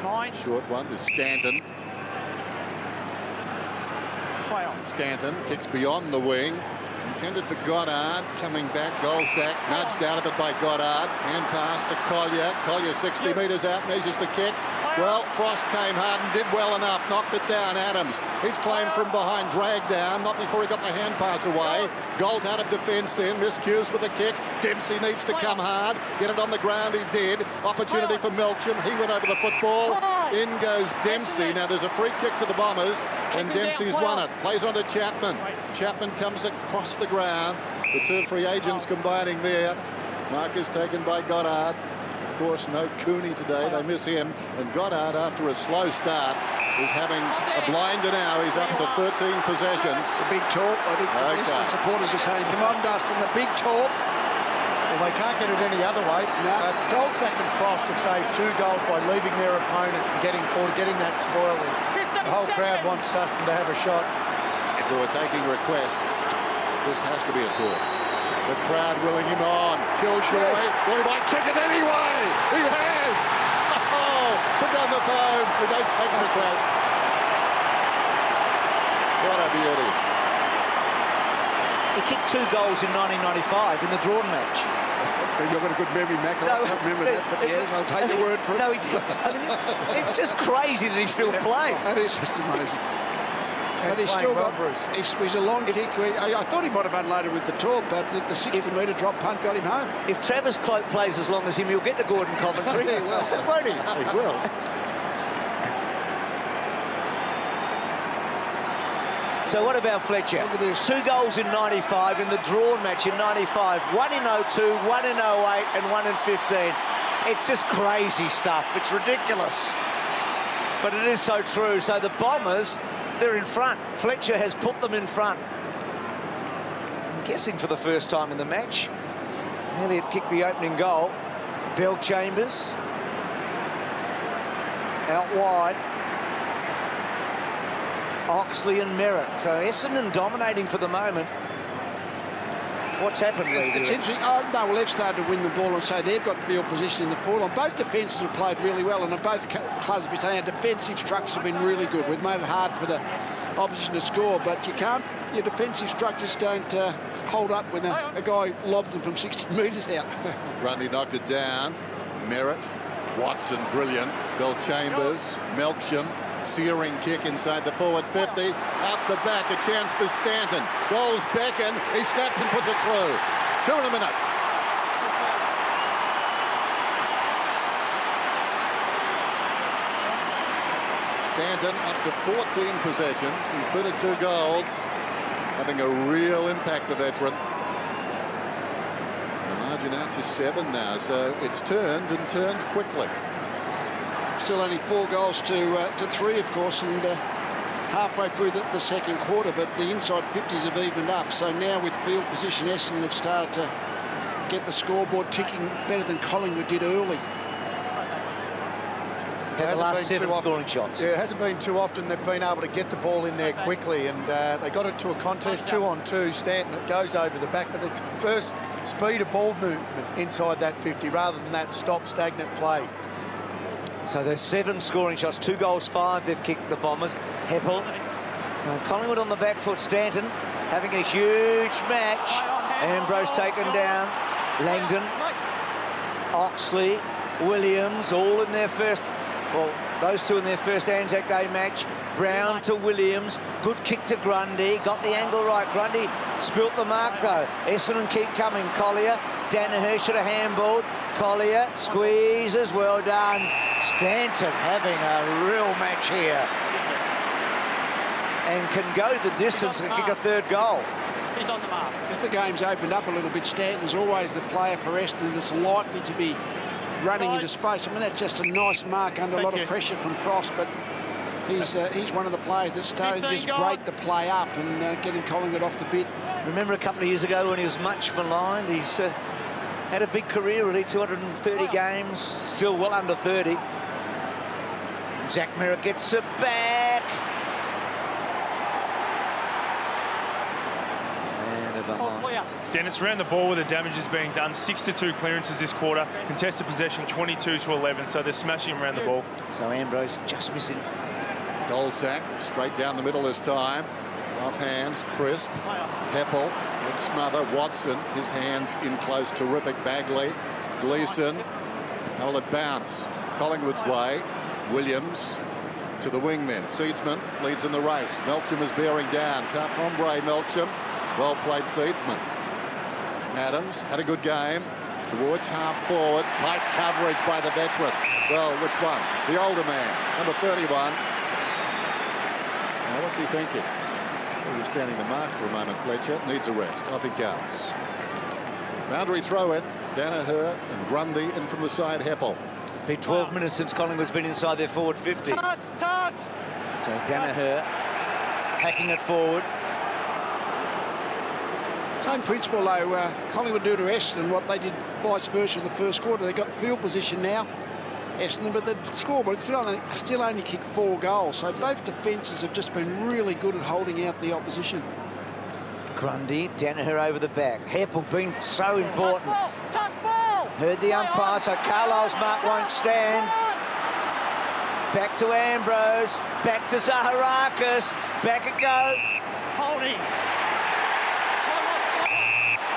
9. Short one to Stanton. Play on. Stanton kicks beyond the wing. Intended for Goddard. Coming back. Goal sack. Nudged out of it by Goddard. Hand pass to Collier. Collier 60 metres out. Measures the kick. Well, Frost came hard and did well enough. Knocked it down. Adams. He's claimed from behind. Dragged down. Not before he got the hand pass away. Gold out of defence then. Miscues with the kick. Dempsey needs to come hard. Get it on the ground. He did. Opportunity for Melksham. He went over the football. In goes Dempsey. Now there's a free kick to the Bombers, and Dempsey's won it. Plays on to Chapman. Chapman comes across the ground. The two free agents combining there. Mark is taken by Goddard. Of course, no Cooney today. They miss him. And Goddard, after a slow start, is having a blinder now. He's up to 13 possessions. The big talk. I think the Essendon supporters are saying, come on, Dustin, the big talk. Well, they can't get it any other way. Goldsack and Frost have saved 2 goals by leaving their opponent and getting forward, getting that spoil in. The whole crowd wants Dustin to have a shot. If we were taking requests, this has to be a talk. The crowd willing him on. Killjoy. Well, he might kick it anyway. He has. Oh, put down the phones. We don't take requests. What a beauty. He kicked 2 goals in 1995 in the drawn match. You've got a good memory, Mac. I can't remember that, but yes, I'll take your word for it. No, he did. I mean, it's just crazy that he still played. That is just amazing. And but he's playing still well, got, Bruce. He's a long kick. I thought he might have unloaded with the talk, but the 60-metre drop punt got him home. If Travis Cloke plays as long as him, he'll get to Gordon Coventry. He will. Won't he? He will. So what about Fletcher? Look at this. 2 goals in 95 in the drawn match in 95. 1 in 02, 1 in 08, and 1 in 15. It's just crazy stuff. It's ridiculous. But it is so true. So the Bombers, they're in front. Fletcher has put them in front. I'm guessing for the first time in the match. Elliott kicked the opening goal. Bell Chambers out wide. Oxley and Merritt. So Essendon dominating for the moment. What's happened, Lee? It's interesting. Oh, no, well, they've started to win the ball, and so they've got field position in the forward line. Both defences have played really well, and both clubs have been saying our defensive structures have been really good. We've made it hard for the opposition to score, but you can't. Your defensive structures don't hold up when a guy lobs them from 60 metres out. Grundy knocked it down. Merritt, Watson, brilliant. Bell Chambers, Melksham. Searing kick inside the forward 50. Up the back, a chance for Stanton. Goals beckon. He snaps and puts it through. 2 in a minute. Stanton up to 14 possessions. He's put in 2 goals. Having a real impact, the veteran. The margin out to 7 now, so it's turned and turned quickly. Still only 4 goals to 3, of course, and halfway through the second quarter, but the inside 50s have evened up. So now with field position, Essendon have started to get the scoreboard ticking better than Collingwood did early. The last 7 scoring shots. Yeah, it hasn't been too often they've been able to get the ball in there quickly, and they got it to a contest 2-on-2. Stanton, it goes over the back, but it's first speed of ball movement inside that 50 rather than that stop stagnant play. So there's 7 scoring shots, 2 goals, 5 they've kicked, the Bombers. Heppel. So Collingwood on the back foot. Stanton having a huge match. Ambrose taken down. Langdon, Oxley, Williams, all in their first, well, those 2 in their first Anzac Day match. Brown to Williams. Good kick to Grundy. Got the angle right. Grundy spilt the mark, though. Essendon keep coming. Collier. Danaher should have handballed. Collier squeezes. Well done. Stanton having a real match here. And can go the distance and kick a 3rd goal. He's on the mark. As the game's opened up a little bit, Stanton's always the player for Essendon that's likely to be running into space. I mean, that's just a nice mark under a lot of pressure from Cross, but he's one of the players that's starting to just break the play up and getting Collingwood off the bit. Remember a couple of years ago when he was much maligned? He's had a big career, really, 230 games, still well under 30. Zach Merritt gets it back. And a behind. Dennis ran the ball where the damage is being done. 6-2 clearances this quarter. Contested possession 22-11, so they're smashing around the ball. So Ambrose just missing. Goal sack, straight down the middle this time. Off hands, crisp. Heppel, good smother. Watson, his hands in close, terrific. Bagley, Gleeson. How will it bounce? Collingwood's way. Williams to the wing then. Seedsman leads in the race. Melksham is bearing down. Tough hombre, Melksham. Well played, Seedsman. Adams had a good game. Towards half forward. Tight coverage by the veteran. Well, which one? The older man, number 31. Now, what's he thinking? Well, he's standing the mark for a moment, Fletcher. Needs a rest. Off he comes. Boundary throw in. Danaher and Grundy in from the side. Heppel. Been 12 minutes since Collingwood's been inside their forward 50. Touch. So Danaher hacking it forward. Same principle, though, Collingwood do to Essendon what they did vice versa in the first quarter. They got field position now, Essendon, but the scoreboard still only kicked 4 goals. So both defences have just been really good at holding out the opposition. Grundy, Danaher over the back. Heppel being so important. Touch ball. Heard the umpire, so Carlisle's mark won't stand. Back to Ambrose, back to Zaharakis, back it goes. Holding.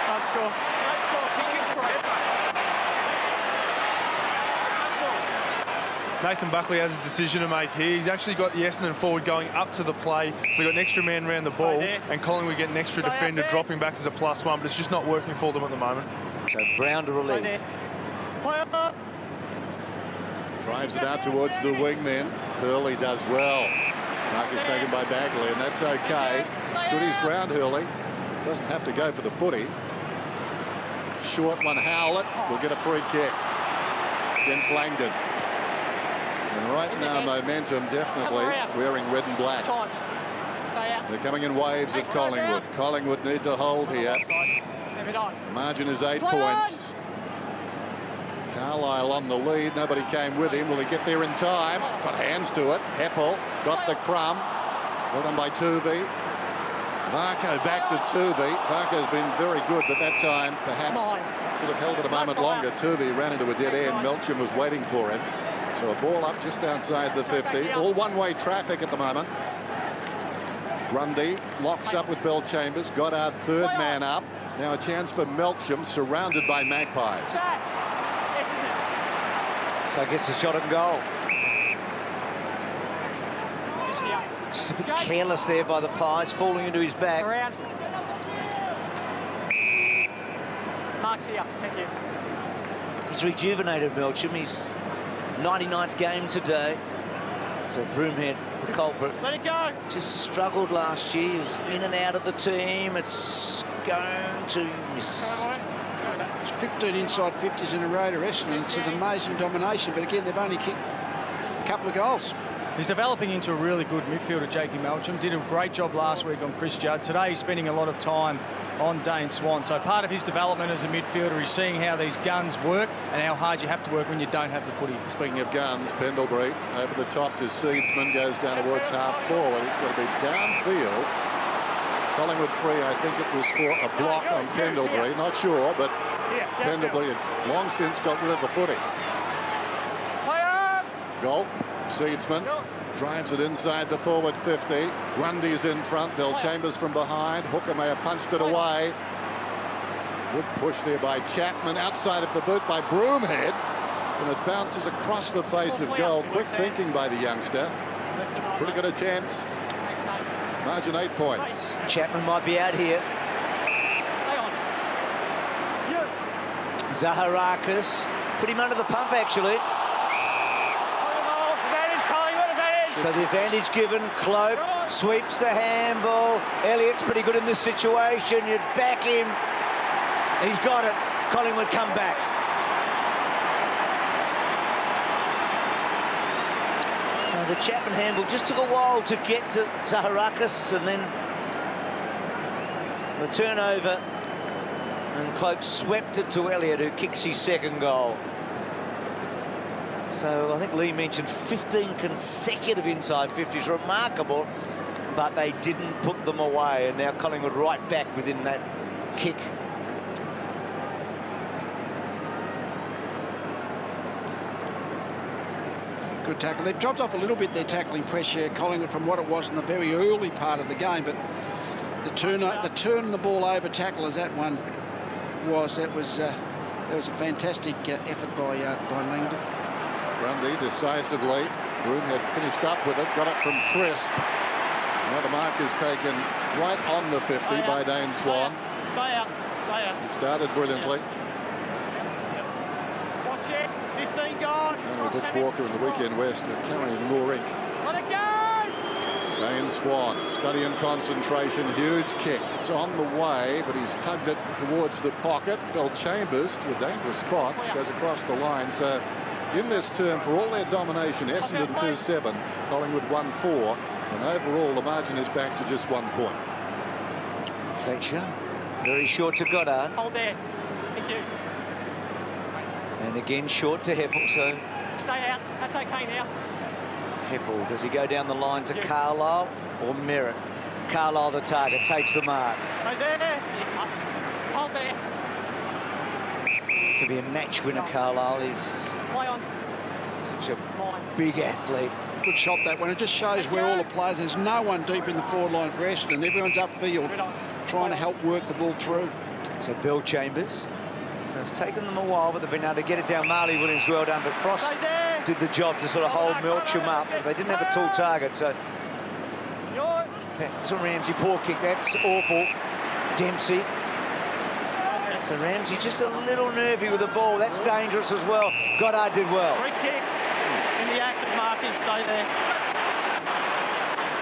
Nice score. Nice score. Kick it for Nathan Buckley has a decision to make here. He's actually got the Essendon forward going up to the play, so they've got an extra man around the ball, and Collingwood get an extra defender dropping back as a +1, but it's just not working for them at the moment. So Brown to relief. Drives it out towards the wing then. Hurley does well. Mark is taken by Bagley, and that's okay. He stood his ground, Hurley. Doesn't have to go for the footy. Short one, Howlett will get a free kick against Langdon. And right now, momentum definitely wearing red and black. They're coming in waves at Collingwood. Collingwood need to hold here. The margin is 8 points. Carlisle on the lead. Nobody came with him. Will he get there in time? Got hands to it. Heppel got the crumb. Well done by Tuvey. Varco back to Tuvey. Varco's been very good, but that time perhaps should have held it a moment longer. Tuvey ran into a dead end. Melcham was waiting for him. So a ball up just outside the 50. All one-way traffic at the moment. Grundy locks up with Bell Chambers. Goddard third man up. Now a chance for Melcham, surrounded by Magpies. So gets a shot at goal. Just a bit careless there by the Pies, falling into his back. Mark's here, thank you. He's rejuvenated, Melcham. His 99th game today. So Broomhead, the culprit, Let it go. just struggled last year. He was in and out of the team. It's going to miss. 15 inside 50s in a row to Essendon. It's an amazing domination, but again, they've only kicked a couple of goals. He's developing into a really good midfielder, Jakey Melcham. Did a great job last week on Chris Judd. Today he's spending a lot of time on Dane Swan. So part of his development as a midfielder is seeing how these guns work and how hard you have to work when you don't have the footy. Speaking of guns, Pendlebury over the top to Seedsman, goes down towards half forward. He's got to be downfield. Collingwood free, I think it was for a block on Pendlebury. Not sure, but Pendlebury had long since got rid of the footy. Goal. Seedsman drives it inside the forward 50. Grundy's in front. Bell Chambers from behind. Hooker may have punched it away. Good push there by Chapman. Outside of the boot by Broomhead. And it bounces across the face of goal. Quick thinking by the youngster. Pretty good attempts. Margin 8 points. Chapman might be out here. Zaharakis put him under the pump, actually. So the advantage given. Cloak sweeps the handball. Elliott's pretty good in this situation. You'd back him. He's got it. Collingwood come back. So the Chapman handball just took a while to get to Zaharakis, and then the turnover, and Cloak swept it to Elliott, who kicks his second goal. So I think Lee mentioned 15 consecutive inside 50s. Remarkable, but they didn't put them away. And now Collingwood right back within that kick. Good tackle. They've dropped off a little bit their tackling pressure, Collingwood, from what it was in the very early part of the game. But the turn the ball over tackle, as that one was, that was a fantastic effort by Langdon. Grundy decisively. Broomhead finished up with it, got it from Crisp. Now the mark is taken right on the 50 by Dane Swan. Stay out. He started brilliantly. Watch it. 15 gone. And Butch Walker in the Weekend West are carrying more ink. Let it go. Dane Swan, study and concentration, huge kick. It's on the way, but he's tugged it towards the pocket. Bell Chambers to a dangerous spot, goes across the line. So in this term, for all their domination, Essendon 2-7, Collingwood 1-4, and overall the margin is back to just 1 point. Fletcher, very short to Goddard. Hold there. Thank you. And again short to Heppel, so... Stay out. That's okay now. Heppel, does he go down the line to Carlisle or Merritt? Carlisle the target, takes the mark. Stay there. Hold there. To be a match winner, Carlisle is Play on. such a big athlete. Good shot, that one. It just shows where all the players, there's no one deep in the forward line for Essendon. Everyone's upfield trying to help work the ball through. So Bell Chambers. So it's taken them a while, but they've been able to get it down. Marley Williams, well done. But Frost did the job to sort of hold Melcham up. But they didn't have a tall target, so back to Ramsey. Poor kick. That's awful. Dempsey. So Ramsey just a little nervy with the ball. That's dangerous as well. Goddard did well. Free kick in the act of marking. Stay there.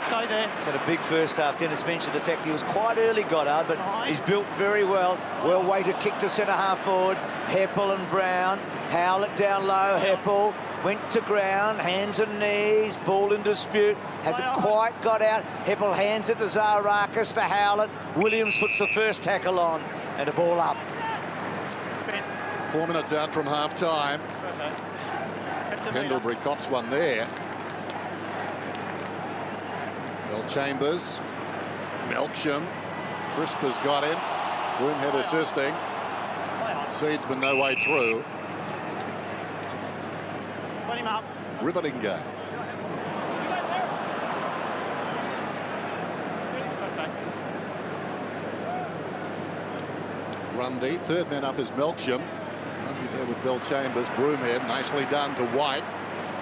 Stay there. He's had a big first half. Dennis mentioned the fact he was quite early, Goddard, but he's built very well. Well-weighted kick to centre-half forward. Heppel and Brown. Howlett down low. Heppel went to ground. Hands and knees. Ball in dispute. Hasn't quite got out. Heppel hands it to Zaharakis, to Howlett. Williams puts the first tackle on. And a ball up. 4 minutes out from half-time. Pendlebury cops one there. Chambers, Melksham, Crisp has got him. Broomhead assisting. Seedsman no way through. Put him up. Riveting game. Grundy, third man up is Melksham. Grundy there with Bill Chambers. Broomhead nicely done to White.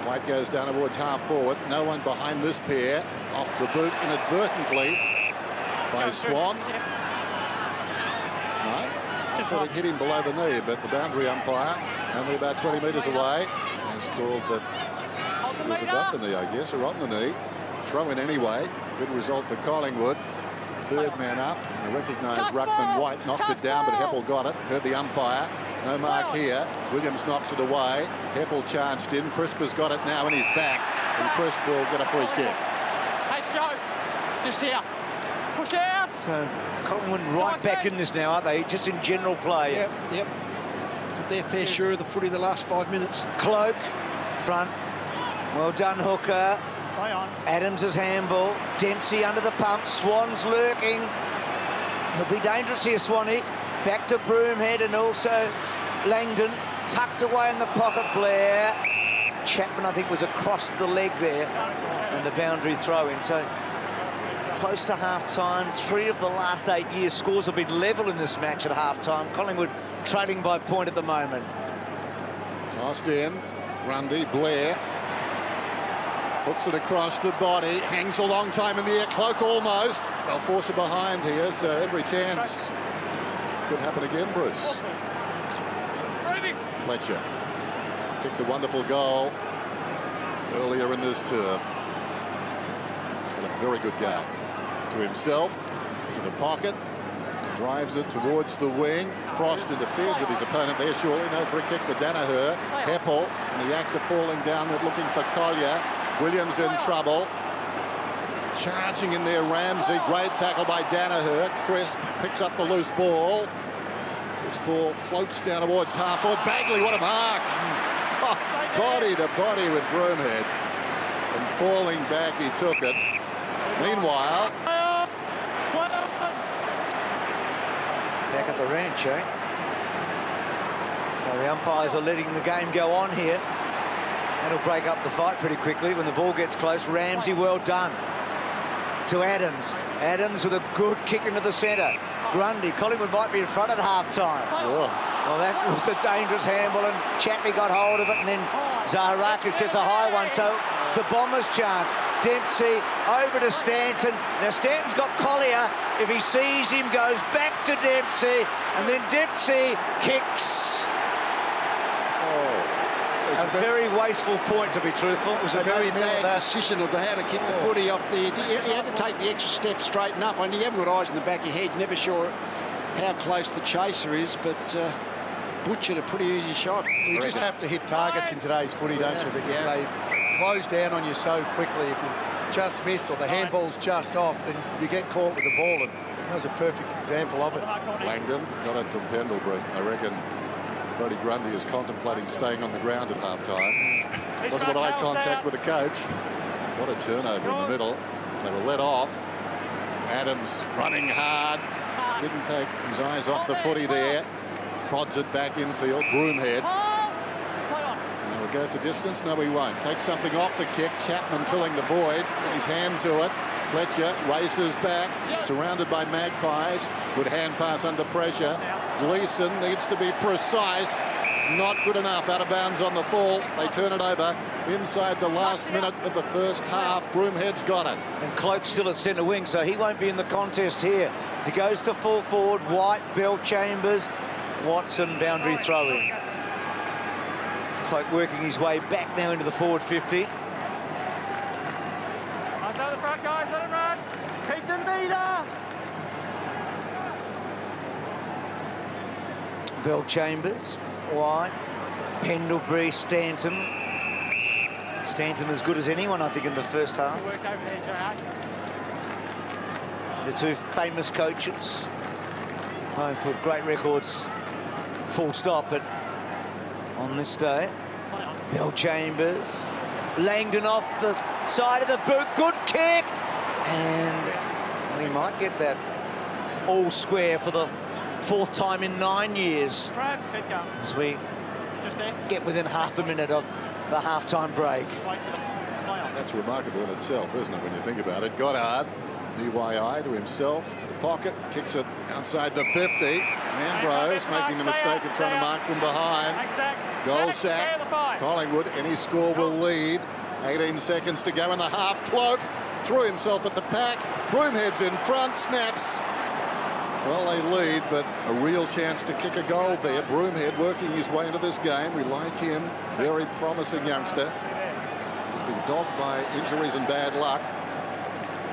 White goes down towards half forward. No one behind this pair. Off the boot inadvertently by Swan. No, I thought it hit him below the knee, but the boundary umpire, only about 20 metres away, has called that it was above the knee, I guess, or on the knee. Throw in anyway. Good result for Collingwood. Third man up. And a recognised ruckman White knocked it down, but Heppel got it. Heard the umpire. No mark here. Williams knocks it away. Heppel charged in. Crisp has got it now, and he's back. And Crisp will get a free kick. Hey, Joe. Just here. Push out. So Collingwood right back in this now, aren't they? Just in general play. Yep. Got their fair share of the footy the last 5 minutes. Cloak, front. Well done, Hooker. Play on. Adams' handball. Dempsey under the pump. Swan's lurking. He'll be dangerous here, Swanee. Back to Broomhead and also Langdon. Tucked away in the pocket, Blair. Chapman, I think, was across the leg there. And the boundary throw-in. So close to half-time. 3 of the last 8 years scores have been level in this match at half-time. Collingwood trailing by point at the moment. Tossed in. Grundy, Blair. Puts it across the body. Hangs a long time in the air. Cloak almost. They'll force it behind here, so every chance could happen again, Bruce. Fletcher kicked a wonderful goal earlier in this term. Had a very good game. To himself, to the pocket, drives it towards the wing. Frost interfered with his opponent there, surely. No free kick for Danaher. Heppel in the act of falling downward, looking for Collier. Williams in trouble. Charging in there, Ramsey. Great tackle by Danaher. Crisp picks up the loose ball. This ball floats down towards half-forward. Bagley, what a mark! Oh, body to body with Broomhead. And falling back, he took it. Meanwhile, Back at the ranch, eh? So the umpires are letting the game go on here. That'll break up the fight pretty quickly when the ball gets close. Ramsey, well done. To Adams. Adams with a good kick into the centre. Grundy. Collingwood might be in front at half-time. oh, Well, that was a dangerous handball, and Chappie got hold of it, and then Zaharakis just a high one. So it's the Bombers' chance. Dempsey over to Stanton. Now Stanton's got Collier. If he sees him, goes back to Dempsey, and then Dempsey kicks. A very wasteful point, to be truthful. It was a very bad decision of how to kick the footy off there. He had to take the extra step, straighten up. And you haven't got eyes in the back of your head. You're never sure how close the chaser is, but butchered a pretty easy shot. You just have to hit targets in today's footy, don't you? Because they close down on you so quickly. If you just miss or the handball's just off, then you get caught with the ball. And that was a perfect example of it. Langdon got it from Pendlebury. I reckon Brodie Grundy is contemplating staying on the ground at half-time. Doesn't want eye contact with the coach. What a turnover in the middle. They were let off. Adams running hard. Didn't take his eyes off the footy there. Prods it back infield. Broomhead. Now we'll go for distance. No, he won't. Take something off the kick. Chapman filling the void. Put his hand to it. Fletcher races back. Surrounded by Magpies. Good hand pass under pressure. Gleeson needs to be precise. Not good enough. Out of bounds on the fall. They turn it over inside the last minute of the first half. Broomhead's got it. And Cloak's still at centre wing, so he won't be in the contest here. As he goes to full forward, White, Bell, Chambers, Watson, boundary throw-in. Cloak working his way back now into the forward 50. I'll go the front, guys. Bell Chambers, White, Pendlebury, Stanton. Stanton as good as anyone, I think, in the first half. The two famous coaches, both with great records, full stop, but on this day, Bell Chambers, Langdon off the side of the boot, good kick, and we might get that all square for the 4th time in 9 years as we get within half a minute of the half-time break. That's remarkable in itself, isn't it, when you think about it? Goddard, DYI to himself, to the pocket, kicks it outside the 50. Ambrose making the mistake of trying to mark from behind. Goal sack. Collingwood, any score will lead. 18 seconds to go in the half. Cloak threw himself at the pack. Broomhead's in front, snaps. Well, they lead, but a real chance to kick a goal there. Broomhead working his way into this game. We like him. Very promising youngster. He's been dogged by injuries and bad luck,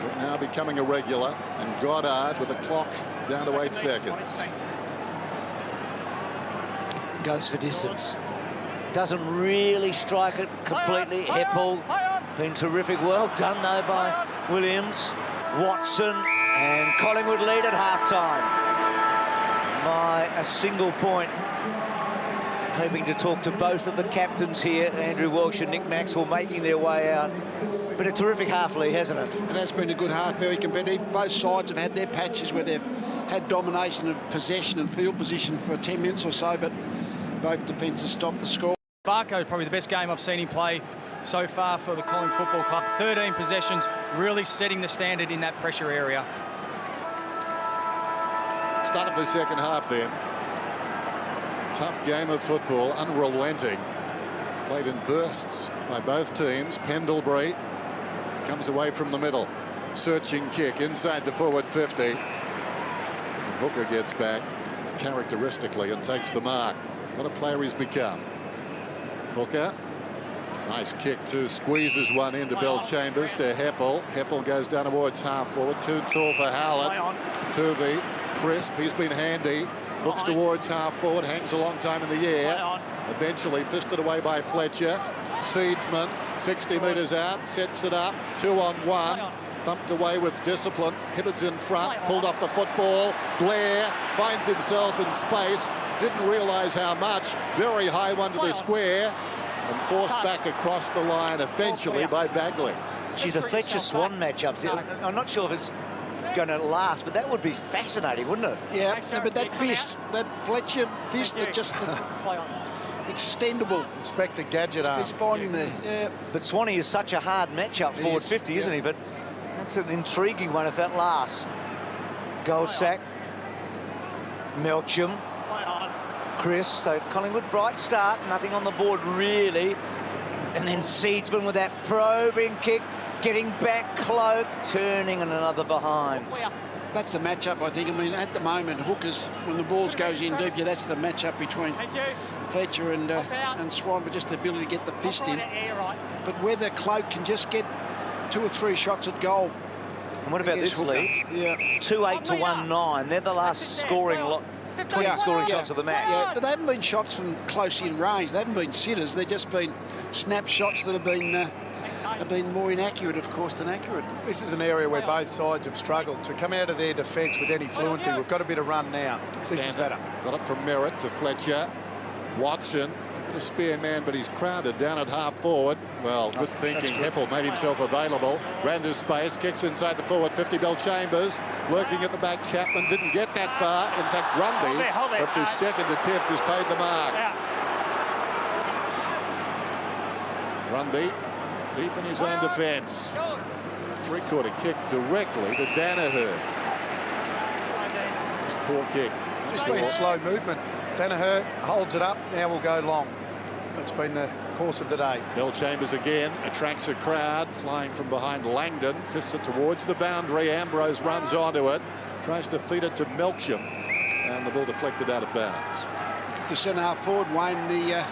but now becoming a regular. And Goddard with the clock down to 8 seconds. Goes for distance. Doesn't really strike it completely. Heppel been terrific. Well done, though, by Williams. Watson, and Collingwood lead at half-time by a single point. Hoping to talk to both of the captains here, Andrew Walsh and Nick Maxwell, making their way out. But a terrific half, Lee, hasn't it? And that's been a good half, very competitive. Both sides have had their patches where they've had domination of possession and field position for 10 minutes or so, but both defences stopped the score. Barco, probably the best game I've seen him play so far for the Collingwood Football Club. 13 possessions, really setting the standard in that pressure area. Start of the second half then. Tough game of football, unrelenting. Played in bursts by both teams. Pendlebury comes away from the middle. Searching kick inside the forward 50. And Hooker gets back characteristically and takes the mark. What a player he's become. Hooker. Nice kick to squeezes one into Bell Chambers to Heppel. Heppel goes down towards half forward. Too tall for Howlett. To the crisp. He's been handy. Looks towards half forward. Hangs a long time in the air. Eventually fisted away by Fletcher. Seedsman 60 metres out. Sets it up. 2-on-1. Thumped away with discipline. Hibbard's in front. Pulled off the football. Blair finds himself in space. Didn't realise how much. Very high one to the square. And forced back across the line eventually by Bagley. Gee, the Fletcher-Swan matchup, I'm not sure if it's going to last, but that would be fascinating, wouldn't it? Yeah, but that fist, that Fletcher fist, that just extendable. Inspector Gadget arm. He's finding there, yeah. But Swanee is such a hard matchup, forward 50, isn't he? But that's an intriguing one if that lasts. Goldsack, Melcham, Chris, so Collingwood, bright start, nothing on the board really. And then Seedsman with that probing kick, getting back, Cloak, turning and another behind. That's the matchup, I think. I mean, at the moment, hookers, when the balls goes in deep, yeah, that's the matchup between Fletcher and Swan, but just the ability to get the fist in. But whether Cloak can just get 2 or 3 shots at goal. And what about this, Lee? Yeah. 2-8 to 1-9. They're the last scoring lot. 20 scoring shots of the match. Yeah, but they haven't been shots from close in range. They haven't been sitters. They've just been snapshots that have been more inaccurate, of course, than accurate. This is an area where both sides have struggled to come out of their defence with any fluency. We've got a bit of run now. This is better. Got it from Merritt to Fletcher. Watson, got a spare man, but he's crowded down at half forward. Well, good thinking. Heppel made himself available. Ran to space, kicks inside the forward 50. Bell Chambers lurking at the back. Chapman didn't get that far. In fact, Grundy, at the second attempt, has paid the mark. Grundy deep in his own defence. 3-quarter kick directly to Danaher. It's a poor kick. Just been slow movement. Danaher holds it up. Now we'll go long. That's been the course of the day. Bell Chambers again attracts a crowd, flying from behind Langdon, fists it towards the boundary. Ambrose runs onto it, tries to feed it to Melcham, and the ball deflected out of bounds. To centre-half forward, Wayne, the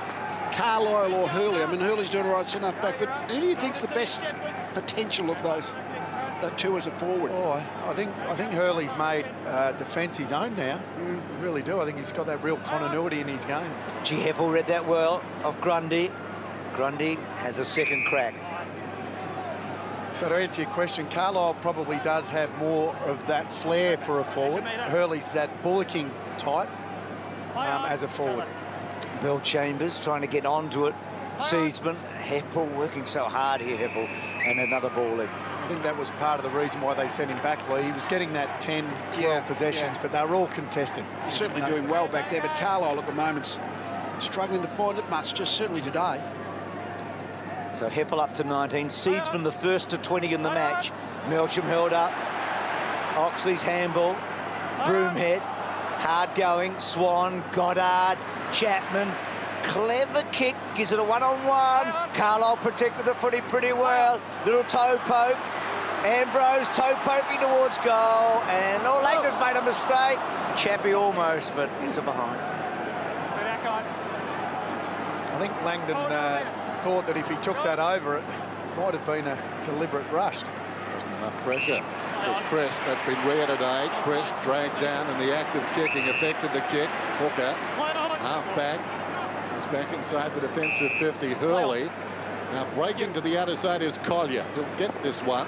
Carlisle or Hurley. I mean, Hurley's doing all right centre-half back, but who do you think's the best potential of those? the two as a forward. Oh, I think Hurley's made defence his own now. I really do. I think he's got that real continuity in his game. G. Heppel read that well of Grundy. Grundy has a second crack. So to answer your question, Carlisle probably does have more of that flair for a forward. Hurley's that bullocking type as a forward. Bell Chambers trying to get onto it. Seedsman, Heppel working so hard here, Heppel, and another ball in. I think that was part of the reason why they sent him back, Lee. He was getting that 10, 12 possessions, but they were all contested. He's certainly doing well back there, but Carlisle at the moment's struggling to find it much, just certainly today. So Heppel up to 19. Seedsman the first to 20 in the match. Melsham held up. Oxley's handball. Broomhead. Hard going. Swan. Goddard. Chapman. Clever kick. Gives it a one-on-one. Carlisle protected the footy pretty well. Little toe poke. Ambrose toe poking towards goal. And Langdon's made a mistake. Chappie almost, but it's a behind. I think Langdon thought that if he took that over, it might have been a deliberate rush. Wasn't enough pressure. It was Crisp. That's been rare today. Crisp dragged down in the act of kicking, affected the kick. Hooker, half back. He's back inside the defensive 50. Hurley. Now breaking to the outer side is Collier. He'll get this one.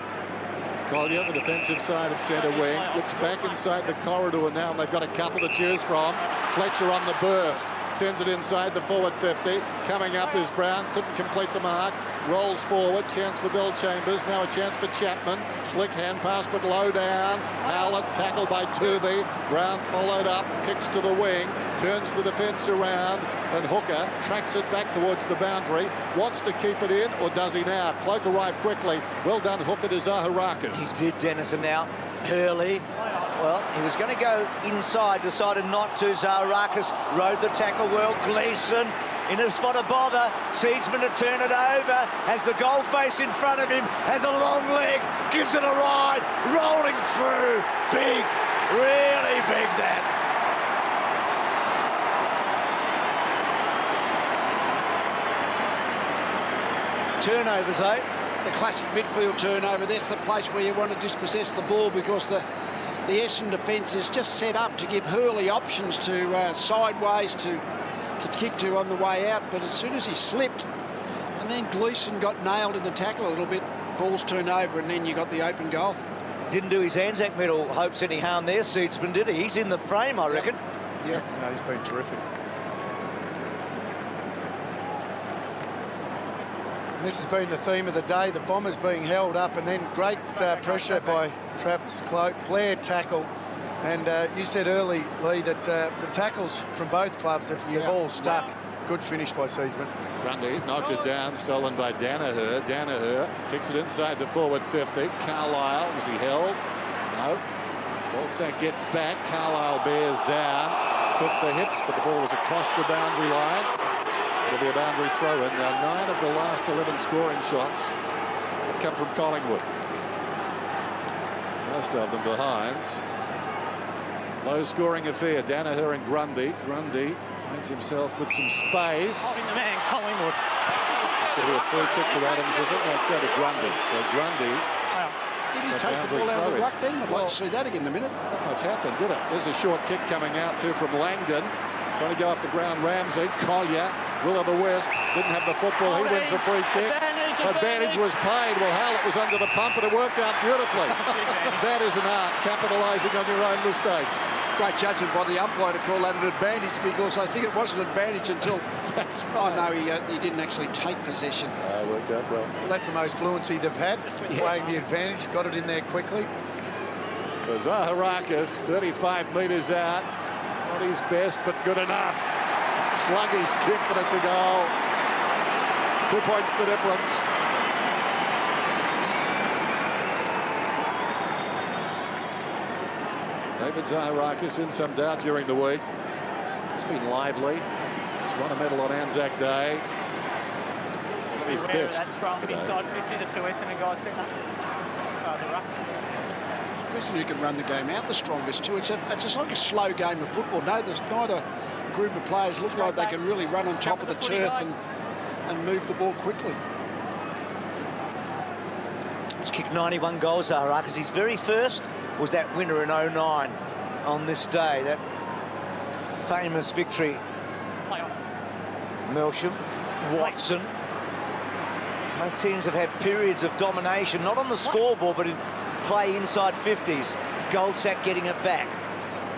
Collier, the defensive side of centre wing, looks back inside the corridor now, and they've got a couple to choose from. Fletcher on the burst. Sends it inside the forward 50. Coming up is Brown. Couldn't complete the mark. Rolls forward. Chance for Bell Chambers. Now a chance for Chapman. Slick hand pass, but low down. Howlett tackled by Tuvey. Brown followed up. Kicks to the wing. Turns the defence around. And Hooker tracks it back towards the boundary. Wants to keep it in, or does he now? Cloak arrived quickly. Well done, Hooker, to Zaharakis. He did, Dennis, and now Hurley. Well, he was going to go inside, decided not to. Zaharakis rode the tackle well. Gleeson in a spot of bother. Seedsman to turn it over. Has the goal face in front of him. Has a long leg. Gives it a ride. Rolling through. Big. Really big, that. Turnovers, eh? The classic midfield turnover. That's the place where you want to dispossess the ball, because the Essendon defence is just set up to give Hurley options to sideways to kick to on the way out. But as soon as he slipped, and then Gleeson got nailed in the tackle a little bit, balls turned over, and then you got the open goal. Didn't do his Anzac medal hopes any harm there, Seedsman, did he? He's in the frame, I reckon. Yeah, no, he's been terrific. This has been the theme of the day, the Bombers being held up, and then great pressure by Travis Cloak. Blair tackle, and you said early, Lee, that the tackles from both clubs have all stuck. Good finish by Seedsman. Grundy knocked it down, stolen by Danaher. Danaher kicks it inside the forward 50. Carlisle, was he held? No. Bolsack gets back. Carlisle bears down. Took the hips, but the ball was across the boundary line. It'll be a boundary throw-in. Now, 9 of the last 11 scoring shots have come from Collingwood. Most of them behinds. Low-scoring affair. Danaher and Grundy. Grundy finds himself with some space. Holding the man, Collingwood. It's going to be a free kick to Adams, is it? No, it's going to Grundy. So Grundy. Did he take the ball out of the ruck then? I'd like to see that again in a minute. Not much happened, did it? There's a short kick coming out too from Langdon. Trying to go off the ground, Ramsey. Collier. Will of the West didn't have the football. He wins a free kick. Advantage was paid. Well, Howlett was under the pump, and it worked out beautifully. That is an art, capitalising on your own mistakes. Great judgment by the umpire to call that an advantage, because I think it was an advantage until... That's right. Oh, no, he didn't actually take possession. Worked out well. Well, that's the most fluency they've had, playing the advantage. Got it in there quickly. So Zaharakis, 35 metres out. Not his best, but good enough. Sluggish kick, but it's a goal. 2 points the difference. David Zaharakis in some doubt during the week. He's been lively. He's won a medal on Anzac Day. He's at his best today. Inside 50 to 2 Essendon guys sitting up. The ruck. Person who can run the game out the strongest too. It's just like a slow game of football. No, there's neither group of players look like they can really run on top of the turf and move the ball quickly. He's kicked 91 goals, Zahra, because his very first was that winner in 09 on this day, that famous victory. Melsham, Watson. Both teams have had periods of domination, not on the scoreboard, but in play inside 50s. Goldsack getting it back.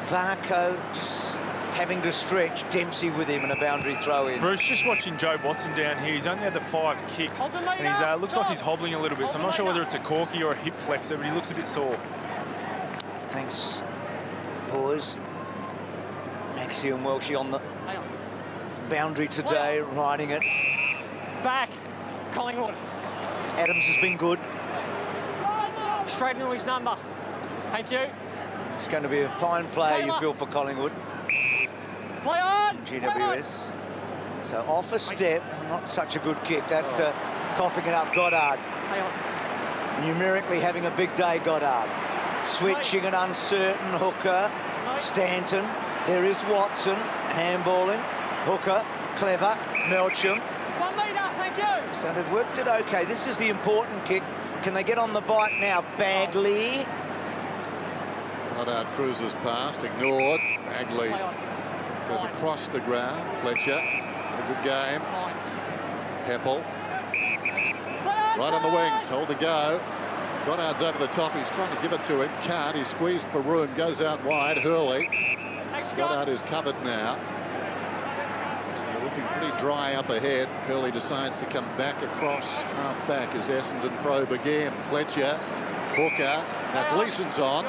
Varco just having to stretch. Dempsey with him and a boundary throw in. Bruce, just watching Joe Watson down here, he's only had the 5 kicks, and he's looks like he's hobbling a little bit, so I'm not sure whether it's a corky or a hip flexor, but he looks a bit sore. Thanks, boys. Maxie and Welshie on the boundary today, riding it. Back. Collingwood. Adams has been good. Straight into his number. Thank you. It's going to be a fine play, you feel, for Collingwood. Play on! GWS. So off a step, not such a good kick. That coughing it up, Goddard. Numerically having a big day, Goddard. Switching an uncertain hooker. Stanton. There is Watson. Handballing. Hooker. Clever. Melcham. 1 metre, thank you. So they've worked it okay. This is the important kick. Can they get on the bike now? Bagley. Goddard cruises past, ignored. Bagley goes across the ground. Fletcher, had a good game. Heppel, right on the wing, told to go. Goddard's over the top, he's trying to give it to him. Can't, he's squeezed Baroon, goes out wide. Hurley. Goddard is covered now. So they're looking pretty dry up ahead. Hurley decides to come back across half back as Essendon probe again. Fletcher, Hooker. Now Gleeson's on.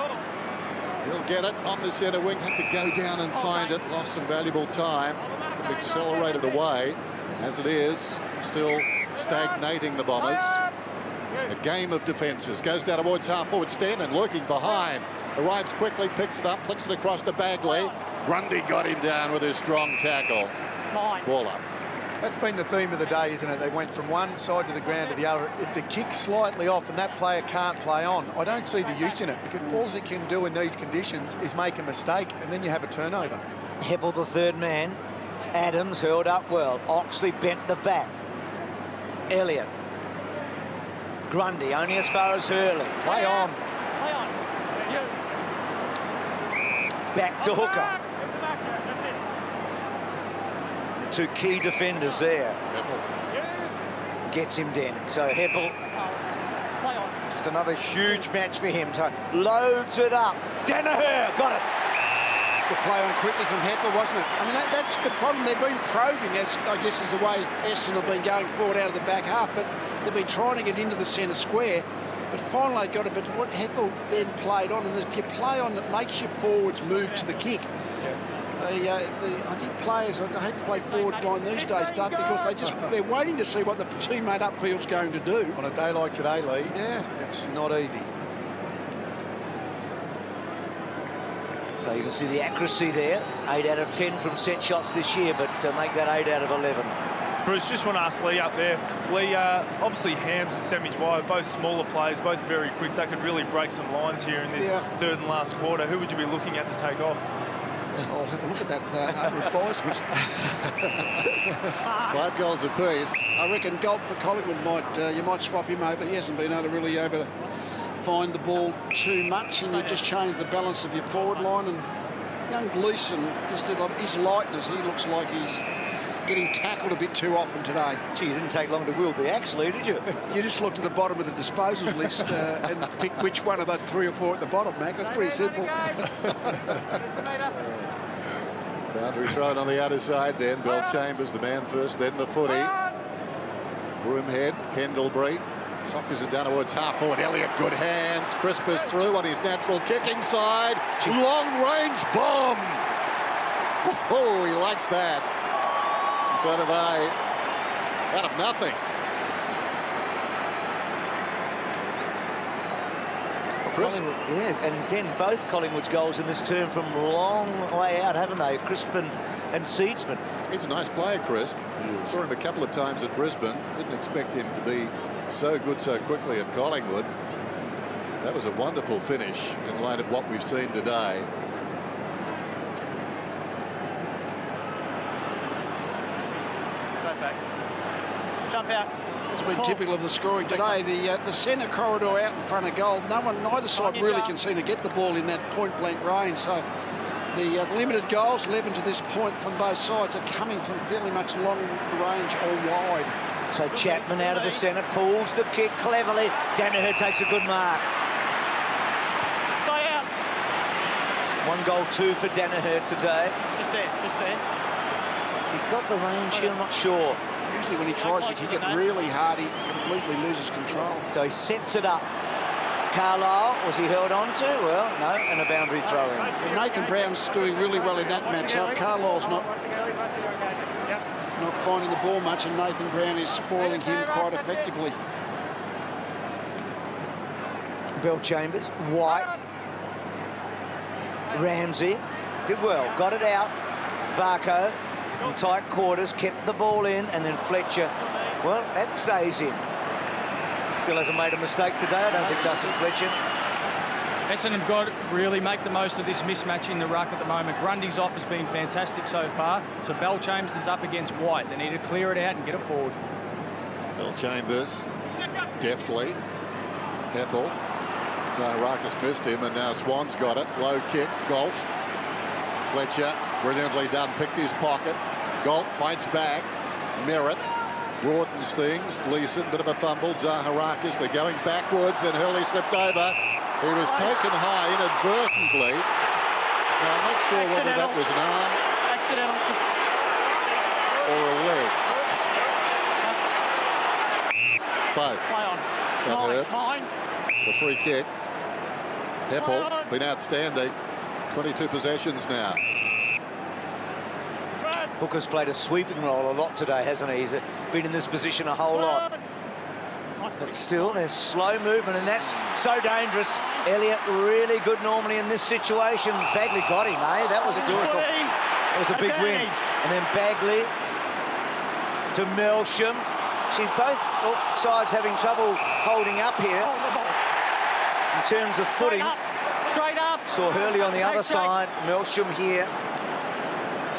He'll get it on the centre wing. Had to go down and find it. Lost some valuable time. Accelerated away. As it is, still stagnating the Bombers. A game of defences. Goes down towards half-forward stand and lurking behind. Arrives quickly, picks it up, flicks it across to Bagley. Grundy got him down with his strong tackle. Ball up. That's been the theme of the day, isn't it? They went from one side to the ground to the other. If the kick's slightly off and that player can't play on, I don't see the use in it, because all he can do in these conditions is make a mistake, and then you have a turnover. Heppel, the third man. Adams hurled up well. Oxley bent the bat. Elliott. Grundy only as far as Hurley. Play on. Play on. Back to Hooker. Two key defenders there. Heppel. Gets him down. So Heppel, just another huge match for him. So loads it up. Danaher got it. The play on quickly from Heppel, wasn't it? I mean, that's the problem. They've been probing, as I guess is the way Essendon have been going forward out of the back half, but they've been trying to get into the centre square. But finally got it. But what Heppel then played on, and if you play on, it makes your forwards move to the kick. I think players, I hate to play forward line these days, Doug, because they're waiting to see what the teammate upfield's going to do. On a day like today, Lee, it's not easy. So you can see the accuracy there. 8 out of 10 from set shots this year, but to make that 8 out of 11. Bruce, just want to ask Lee up there. Lee, obviously Hams and Samich Wire, both smaller players, both very quick. They could really break some lines here in this third and last quarter. Who would you be looking at to take off? I'll have a look at that under-advisement. 5 goals apiece. I reckon Gold for Collingwood you might swap him over. He hasn't been able to really find the ball too much, and you just change the balance of your forward line. And young Gleeson, just his lightness, he looks like he's getting tackled a bit too often today. Gee, you didn't take long to wield the axe, Lee, did you? You just looked at the bottom of the disposals list and pick which one of the 3 or 4 at the bottom, Mac. That's pretty simple. Boundary thrown on the outer side then. Bell Chambers, the man first, then the footy. Broomhead, Pendlebury. Sockers it down towards half forward. Elliott, good hands. Crispers through on his natural kicking side. Long range bomb. Oh, he likes that. So do they. Out of nothing. Yeah, and then both Collingwood's goals in this term from a long way out, haven't they? Crisp and Seedsman. He's a nice player, Crisp. Saw him a couple of times at Brisbane. Didn't expect him to be so good so quickly at Collingwood. That was a wonderful finish in light of what we've seen today. Jump out. It's been typical of the scoring today. The centre corridor out in front of goal. Neither side really can seem to get the ball in that point-blank range. So the limited goals, 11 to this point from both sides, are coming from fairly much long range or wide. So Chapman out of the centre, pulls the kick cleverly. Danaher takes a good mark. Stay out. 1 goal, 2 for Danaher today. Just there, just there. Has he got the range here? I'm not sure. Usually when he tries to kick it really hard, he completely loses control. So he sets it up. Carlisle, was he held on to? Well, no, and a boundary throw in. And Nathan Brown's doing really well in that matchup. Carlisle's not finding the ball much, and Nathan Brown is spoiling him quite effectively. Bell Chambers, White, Ramsey, did well, got it out. Varco, in tight quarters, kept the ball in, and then Fletcher, well, that stays in. Still hasn't made a mistake today, I don't think, Dustin Fletcher. Essendon have got to really make the most of this mismatch in the ruck at the moment. Grundy's off has been fantastic so far, so Bell Chambers is up against White. They need to clear it out and get it forward. Bell Chambers, deftly. Heppel. Zaharakis missed him, and now Swan's got it. Low kick, Galt. Fletcher, brilliantly done, picked his pocket. Galt fights back. Merritt broadens things. Gleeson, bit of a fumble. Zaharakis, they're going backwards. Then Hurley slipped over. He was taken high inadvertently. Now, I'm not sure whether that was an arm or a leg. Both. That hurts. The free kick. Heppel, been outstanding. 22 possessions now. Hooker's played a sweeping role a lot today, hasn't he? He's been in this position a whole lot. But still, there's slow movement, and that's so dangerous. Elliott really good normally in this situation. Bagley got him, eh? That was good. That was a big win. And then Bagley to Melsham. See, both sides having trouble holding up here in terms of footing. Straight up. Saw Hurley on the other side, Melsham here.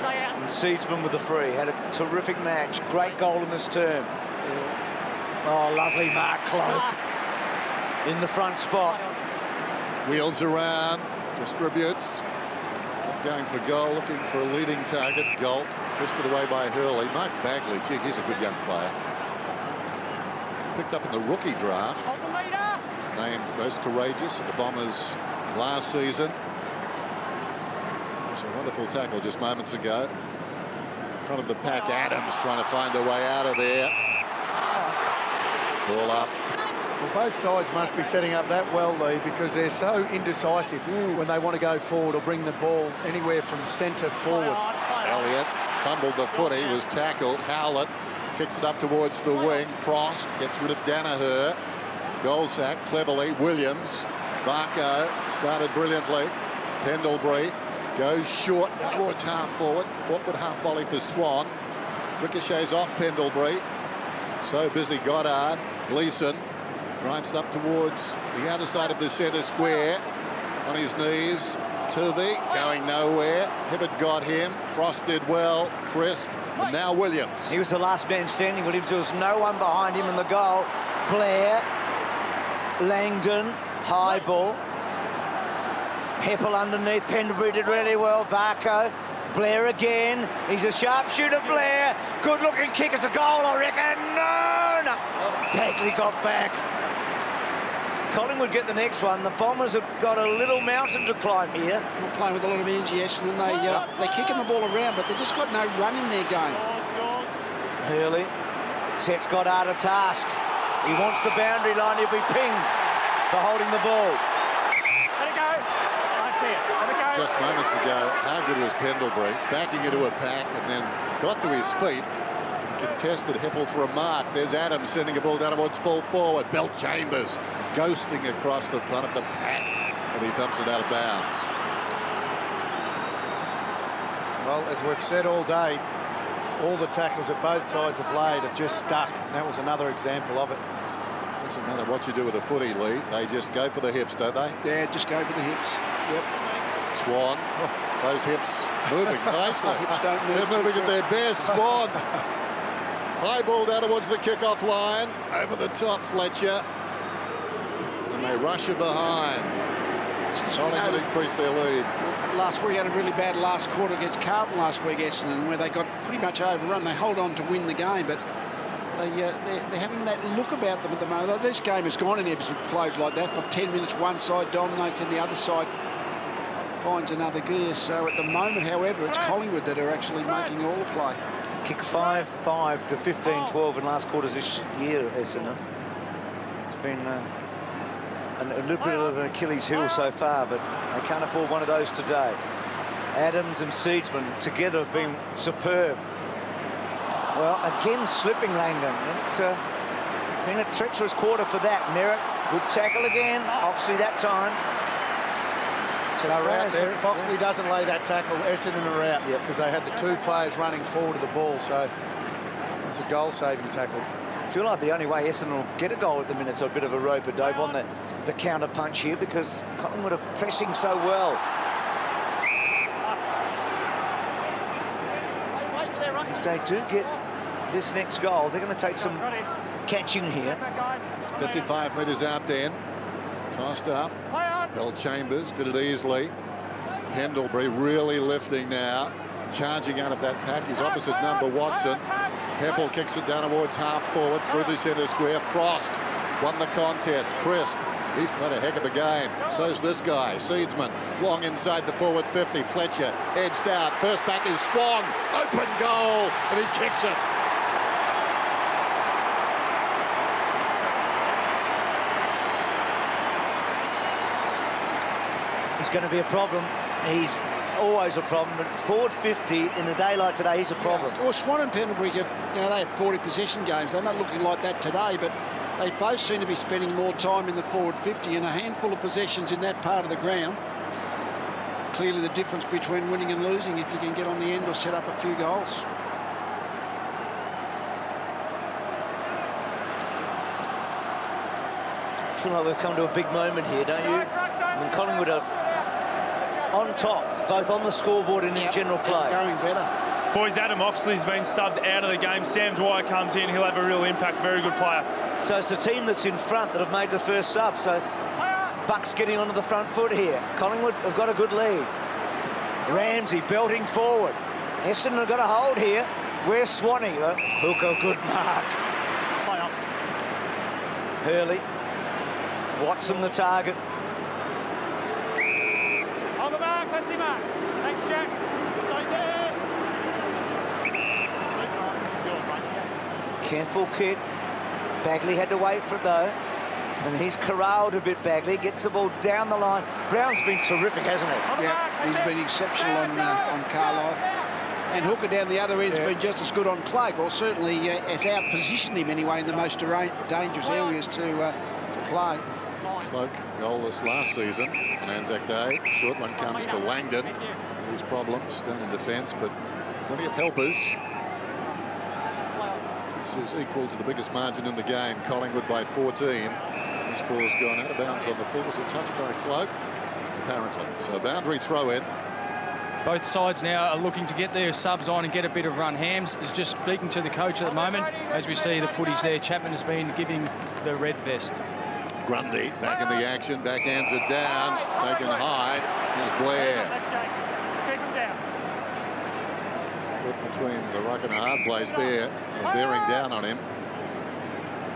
And Seedsman with the free. Had a terrific match. Great goal in this term. Oh, lovely Mark Cloak in the front spot. Wheels around, distributes. Going for goal, looking for a leading target. Goal, twisted away by Hurley. Mike Bagley, gee, he's a good young player. Picked up in the rookie draft. Named most courageous at the Bombers last season. It was a wonderful tackle just moments ago. In front of the pack, Adams trying to find a way out of there. Ball up. Well, both sides must be setting up that well, Lee, because they're so indecisive when they want to go forward or bring the ball anywhere from centre forward. Elliott fumbled the footy, was tackled. Howlett kicks it up towards the wing. Frost gets rid of Danaher. Goal sack cleverly. Williams. Varco started brilliantly. Pendlebury goes short towards half forward. Awkward half volley for Swan. Ricochets off Pendlebury. So busy Goddard. Gleeson drives it up towards the outer side of the centre square. On his knees. Tuvey going nowhere. Hibbert got him. Frost did well. Crisp. And now Williams. He was the last man standing. Williams, there was no one behind him in the goal. Blair. Langdon. High ball. Heppel underneath. Pendlebury did really well. Varco. Blair again. He's a sharpshooter, Blair. Good looking kick. It's a goal, I reckon. No. Bagley got back. Collingwood get the next one. The Bombers have got a little mountain to climb here. Not playing with a lot of energy, Essendon. They're kicking the ball around, but they've just got no run in their game. Hurley sets Goddard a task. He wants the boundary line. He'll be pinged for holding the ball. Let it go. I see it. Let it go. Just moments ago, how good was Pendlebury? Backing into a pack and then got to his feet. Contested Heppel for a mark. There's Adams sending a ball down towards full forward. Bell Chambers ghosting across the front of the pack, and he thumps it out of bounds. Well, as we've said all day, all the tackles that both sides have laid have just stuck. And that was another example of it. Doesn't matter what you do with a footy, Lee. They just go for the hips, don't they? Yeah, just go for the hips. Yep. Swan. Those hips moving nicely. Hips don't move. They're moving at their best. Swan. High ball down towards the kick-off line. Over the top, Fletcher. And they rush it behind. Collingwood increase their lead. Last week had a really bad last quarter against Carlton last week, Essendon, where they got pretty much overrun. They hold on to win the game, but they're having that look about them at the moment. This game has gone in ebbs and flows like that. For 10 minutes, one side dominates and the other side finds another gear. So at the moment, however, it's Collingwood that are actually making all the play. Kick 5-5 to 15-12 in last quarters this year, Essendon. It's been a little bit of an Achilles heel so far, but they can't afford one of those today. Adams and Seedsman together have been superb. Well, again, slipping Langdon. It's been a treacherous quarter for that. Merritt, good tackle again. Oxley that time. So they're out there. If Oxley doesn't lay that tackle, Essendon are out because they had the two players running forward of the ball. So it's a goal-saving tackle. I feel like the only way Essendon will get a goal at the minute is a bit of a rope-a-dope on the counter punch here, because Collingwood are pressing so well. If they do get this next goal, they're going to take some catching here. 55 metres out then. Tossed up. Bell Chambers did it easily. Pendlebury really lifting now. Charging out of that pack. He's opposite number Watson. Heppel kicks it down towards half forward through the centre square. Frost won the contest. Crisp. He's played a heck of a game. So's this guy, Seedsman. Long inside the forward 50. Fletcher edged out. First back is Swan. Open goal. And he kicks it. He's going to be a problem. He's always a problem, but forward 50 in a day like today is a problem. Yeah. Well, Swan and Pendlebury, they have 40 possession games. They're not looking like that today, but they both seem to be spending more time in the forward 50 and a handful of possessions in that part of the ground. Clearly the difference between winning and losing if you can get on the end or set up a few goals. I feel like we've come to a big moment here, don't you? I mean, Collingwood are on top, both on the scoreboard and in general play. Going better. Boys, Adam Oxley's been subbed out of the game. Sam Dwyer comes in. He'll have a real impact. Very good player. So it's the team that's in front that have made the first sub. So Buck's getting onto the front foot here. Collingwood have got a good lead. Ramsey belting forward. Essendon have got a hold here. Where's Swanee? Hooker, good mark. Hurley. Watson the target. On the back, let's see Mark. Thanks, Jack. Stay there. Careful kick. Bagley had to wait for it though. And he's corralled a bit, Bagley. Gets the ball down the line. Brown's been terrific, hasn't he? Yeah, he's been exceptional on Carlisle. And Hooker down the other end's been just as good on Clegg, or certainly has out-positioned him anyway in the most dangerous areas to play. Cloak goalless last season on Anzac Day. Short one comes to Langdon. His problems down in defence, but plenty of helpers. This is equal to the biggest margin in the game. Collingwood by 14. This ball's gone out of bounds on the full. Was a touch by Cloak, apparently. So a boundary throw in. Both sides now are looking to get their subs on and get a bit of run. Hams is just speaking to the coach at the moment. As we see the footage there, Chapman has been giving the red vest. Grundy back in the action, backhands it down, taken high. Here's Blair. Caught between the rock and a hard place there, bearing down on him.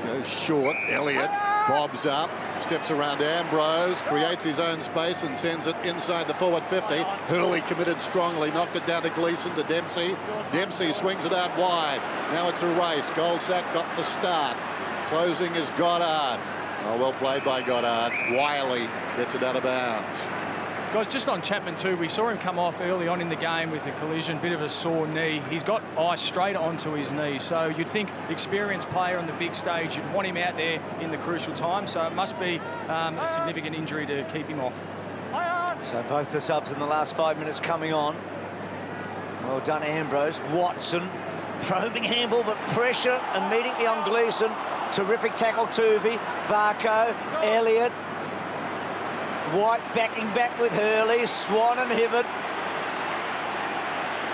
Goes short, Elliott bobs up, steps around Ambrose, creates his own space and sends it inside the forward 50. Hurley committed strongly, knocked it down to Gleeson, to Dempsey. Dempsey swings it out wide. Now it's a race. Goldsack got the start. Closing is Goddard. Oh, well played by Goddard. Wiley gets it out of bounds. Guys, just on Chapman too, we saw him come off early on in the game with a collision, bit of a sore knee. He's got ice straight onto his knee, so you'd think experienced player on the big stage, you'd want him out there in the crucial time, so it must be a significant injury to keep him off. So both the subs in the last 5 minutes coming on. Well done, Ambrose. Watson, probing handball, but pressure immediately on Gleeson. Terrific tackle, Tuvey, Varco, Elliott. White backing back with Hurley, Swan and Hibbert.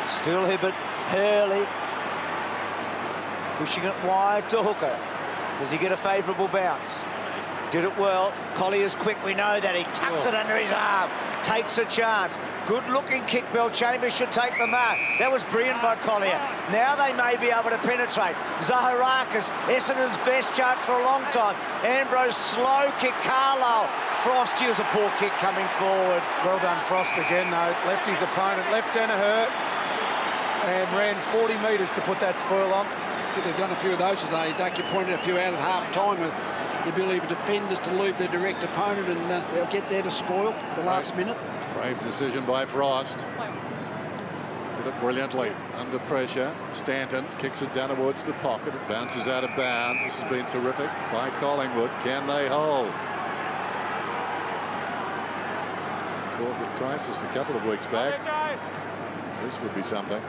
Still Hibbert, Hurley. Pushing it wide to Hooker. Does he get a favourable bounce? Did it well. Collier's quick, we know that. He tucks it under his arm. Takes a chance. Good-looking kick. Belchambers should take the mark. That was brilliant by Collier. Now they may be able to penetrate. Zaharakis, Essendon's best chance for a long time. Ambrose, slow kick. Carlisle. Frost used a poor kick coming forward. Well done, Frost again, though. Left his opponent, left Danaher, and ran 40 metres to put that spoil on. Could have done a few of those today, Duck. You pointed a few out at half-time with the ability of defenders to leave their direct opponent, and they'll get there to spoil the last minute. Brave decision by Frost. Did it brilliantly under pressure. Stanton kicks it down towards the pocket. It bounces out of bounds. This has been terrific by Collingwood. Can they hold? Talk of crisis a couple of weeks back. This would be something.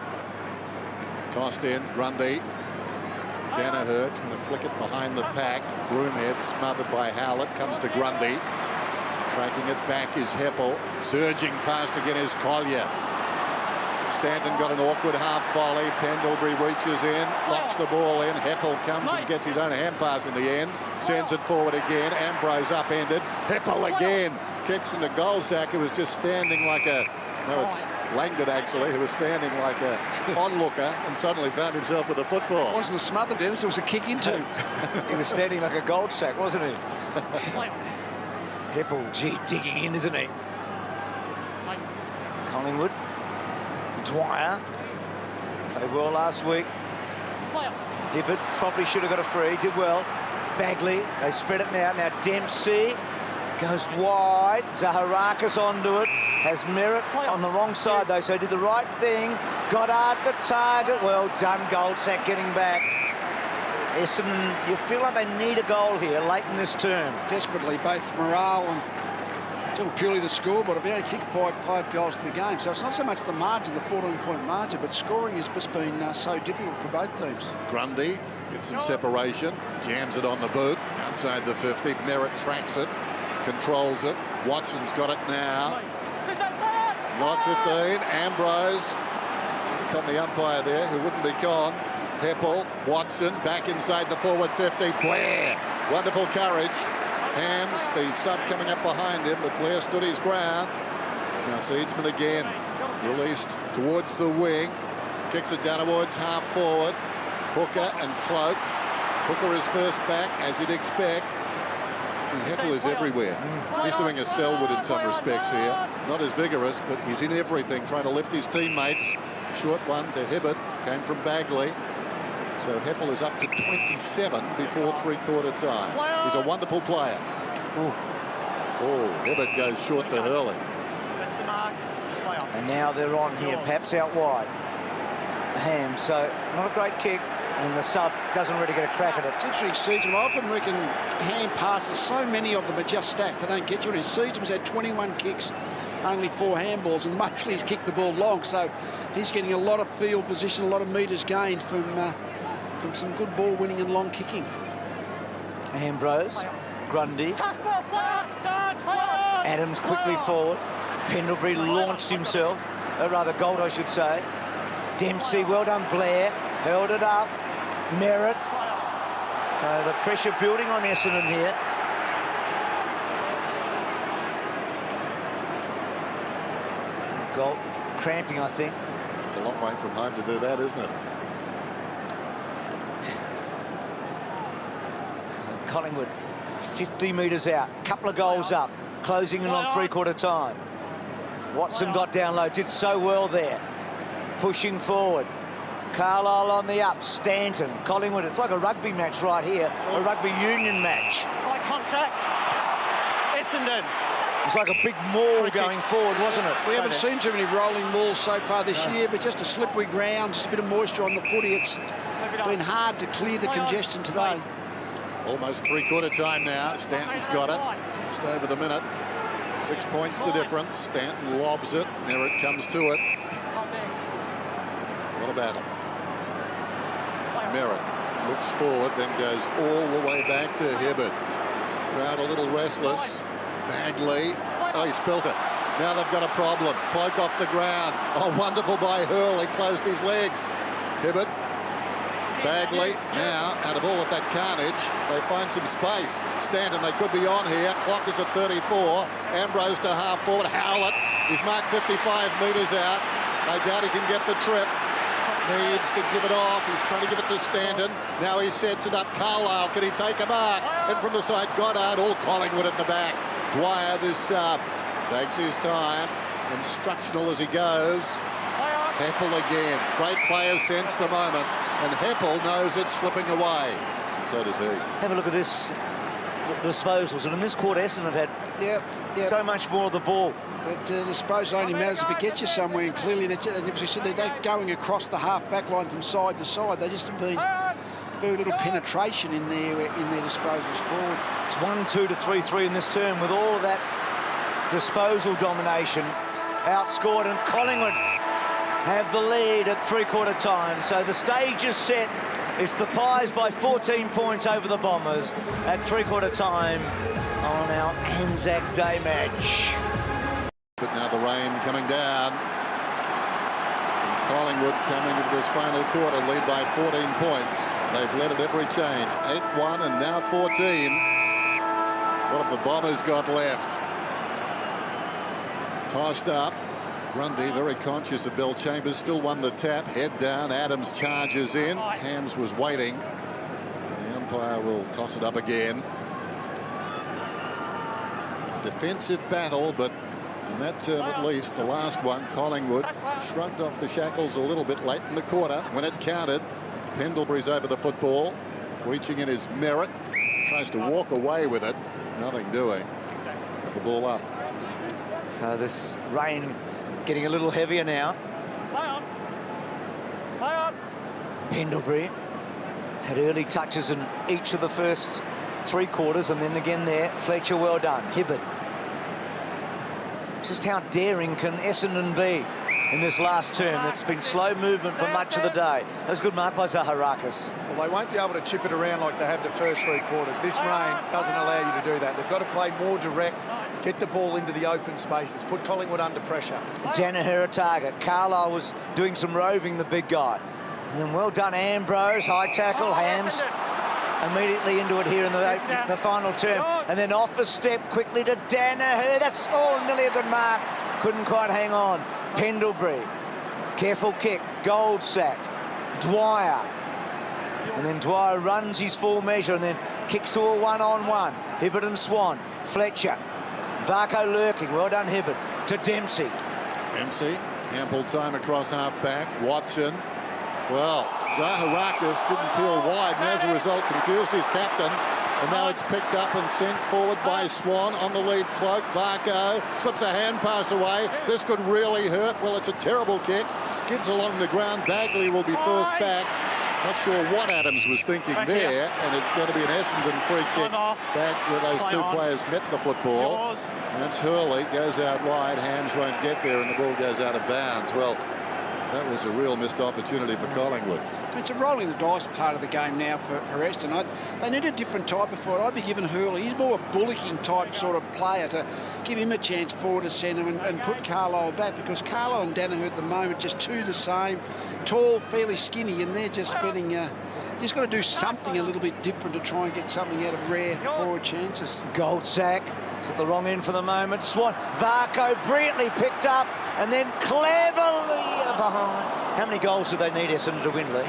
Tossed in, Grundy. Danaher trying to flick it behind the pack. Broomhead smothered by Howlett. Comes to Grundy. Tracking it back is Heppel. Surging past again is Collier. Stanton got an awkward half volley. Pendlebury reaches in, locks the ball in. Heppel comes and gets his own hand pass in the end. Sends it forward again. Ambrose upended. Heppel again. Kicks in the goal sack. It was just standing like a... No, it's Langdon, actually, who was standing like a onlooker and suddenly found himself with a football. It wasn't a smother, Dennis. It was a kick into. He was standing like a gold sack, wasn't he? Heppel, gee, digging in, isn't he? Collingwood. Dwyer. Played well last week. Hibbert probably should have got a free. Did well. Bagley. They spread it now. Now Dempsey goes wide. Zaharakis onto it. Has Merritt on the wrong side, though, so he did the right thing. Goddard the target. Well done, Goldsack getting back. Essendon, you feel like they need a goal here late in this term. Desperately, both morale and still purely the score, but they only kicked five goals in the game. So it's not so much the margin, the 14-point margin, but scoring has just been so difficult for both teams. Grundy gets some separation, jams it on the boot, outside the 50. Merritt tracks it, controls it. Watson's got it now. Not 15. Ambrose trying to con the umpire there, who wouldn't be conned. Heppel, Watson back inside the forward 50. Blair, wonderful courage. Hams, the sub coming up behind him, but Blair stood his ground. Now Seedsman again, released towards the wing, kicks it down towards half forward. Hooker and Cloak. Hooker is first back, as you'd expect. Heppel is everywhere. He's doing a Selwood in some respects here. Not as vigorous, but he's in everything, trying to lift his teammates. Short one to Hibbert, came from Bagley. So Heppel is up to 27 before three-quarter time. He's a wonderful player. Ooh. Oh, Hibbert goes short to Hurley. And now they're on here, perhaps out wide. Ham, so not a great kick. And the sub doesn't really get a crack at it. It's interesting, Seagram. I often reckon hand passes, so many of them are just stats. They don't get you. And Seagram's had 21 kicks, only 4 handballs, and mostly he's kicked the ball long. So he's getting a lot of field position, a lot of metres gained from some good ball winning and long kicking. Ambrose, Grundy. Adams quickly forward. Pendlebury launched himself, or rather Gold, I should say. Dempsey, well done, Blair. Held it up. Merritt. So the pressure building on Essendon here. Goal cramping, I think. It's a long way from home to do that, isn't it? Collingwood 50 metres out, couple of goals up, closing in on three-quarter time. Watson got down low, did so well there. Pushing forward. Carlisle on the up, Stanton, Collingwood. It's like a rugby match right here, a rugby union match. High contact. Essendon. It's like a big maul going forward, wasn't it? We haven't seen too many rolling mauls so far this year, but just a slippery ground, just a bit of moisture on the footy. It's been hard to clear the congestion today. Almost three-quarter time now. Stanton's got it. Just over the minute. 6 points the difference. Stanton lobs it. There it comes to it. What a battle. Merritt looks forward, then goes all the way back to Hibbert. Crowd a little restless. Bagley. Oh, he spilt it. Now they've got a problem. Cloak off the ground. Oh, wonderful by Hurley. Closed his legs. Hibbert Bagley now, out of all of that carnage, they find some space. Stanton, they could be on here. Clock is at 34. Ambrose to half forward. Howlett is marked 55 metres out. No doubt he can get the trip. Needs to give it off. He's trying to give it to Stanton. Now he sets it up. Carlisle, can he take a mark? And from the side, Goddard, all Collingwood at the back. Dwyer, this sub, takes his time. Instructional as he goes. Heppel again. Great player sense the moment. And Heppel knows it's slipping away. So does he. Have a look at this, the disposals. And in this quarter, Essendon have had so much more of the ball. But the disposal only matters if it gets you somewhere. And clearly, as you said, they're going across the half-back line from side to side. They just have been very little penetration in their disposals forward. It's 1-2 to 3-3 in this term with all of that disposal domination. Outscored, and Collingwood have the lead at three-quarter time. So the stage is set. It's the Pies by 14 points over the Bombers at three-quarter time on our Anzac Day match. But now the rain coming down. And Collingwood coming into this final quarter, lead by 14 points. They've led at every change. 8-1 and now 14. What have the Bombers got left? Tossed up. Grundy very conscious of Bell Chambers, still won the tap. Head down, Adams charges in. Hams was waiting. And the umpire will toss it up again. A defensive battle, but in that term at least, the last one, Collingwood shrugged off the shackles a little bit late in the quarter. When it counted, Pendlebury's over the football, reaching in his merit. Tries to walk away with it. Nothing doing. Got the ball up. So this rain getting a little heavier now. Pendlebury has had early touches in each of the first three quarters, and then again there. Fletcher, well done. Hibbert. Just how daring can Essendon be in this last term? It's been slow movement for much of the day. That was good mark by Zaharakis. Well, they won't be able to chip it around like they have the first three quarters. This rain doesn't allow you to do that. They've got to play more direct, get the ball into the open spaces, put Collingwood under pressure. Danaher a target. Carlisle was doing some roving, the big guy. And then well done, Ambrose. High tackle, Hams. Immediately into it here in the final term. And then off a step quickly to Danaher. That's nearly a good mark. Couldn't quite hang on. Pendlebury. Careful kick. Goldsack. Dwyer. And then Dwyer runs his full measure and then kicks to a one-on-one. Hibbert and Swan. Fletcher. Varco lurking. Well done, Hibbert. To Dempsey. Dempsey. Ample time across half-back. Watson. Well, Zaharakis didn't peel wide and as a result confused his captain. And now it's picked up and sent forward by Swan on the lead cloak. Varco slips a hand pass away. This could really hurt. Well, it's a terrible kick. Skids along the ground. Bagley will be first back. Not sure what Adams was thinking there. And it's going to be an Essendon free kick back where those two players met the football. And it's Hurley. Goes out wide. Hams won't get there and the ball goes out of bounds. Well, that was a real missed opportunity for Collingwood. It's a rolling the dice part of the game now for Essendon. They need a different type of forward. I'd be giving Hurley. He's more a bullocking type sort of player to give him a chance forward to centre and put Carlisle back, because Carlisle and Danaher at the moment just two the same, tall, fairly skinny, and they're just getting just got to do something a little bit different to try and get something out of rare forward chances. Goldsack is at the wrong end for the moment. Swan, Varco brilliantly picked up and then cleverly behind. How many goals do they need, Essendon, to win, Lee?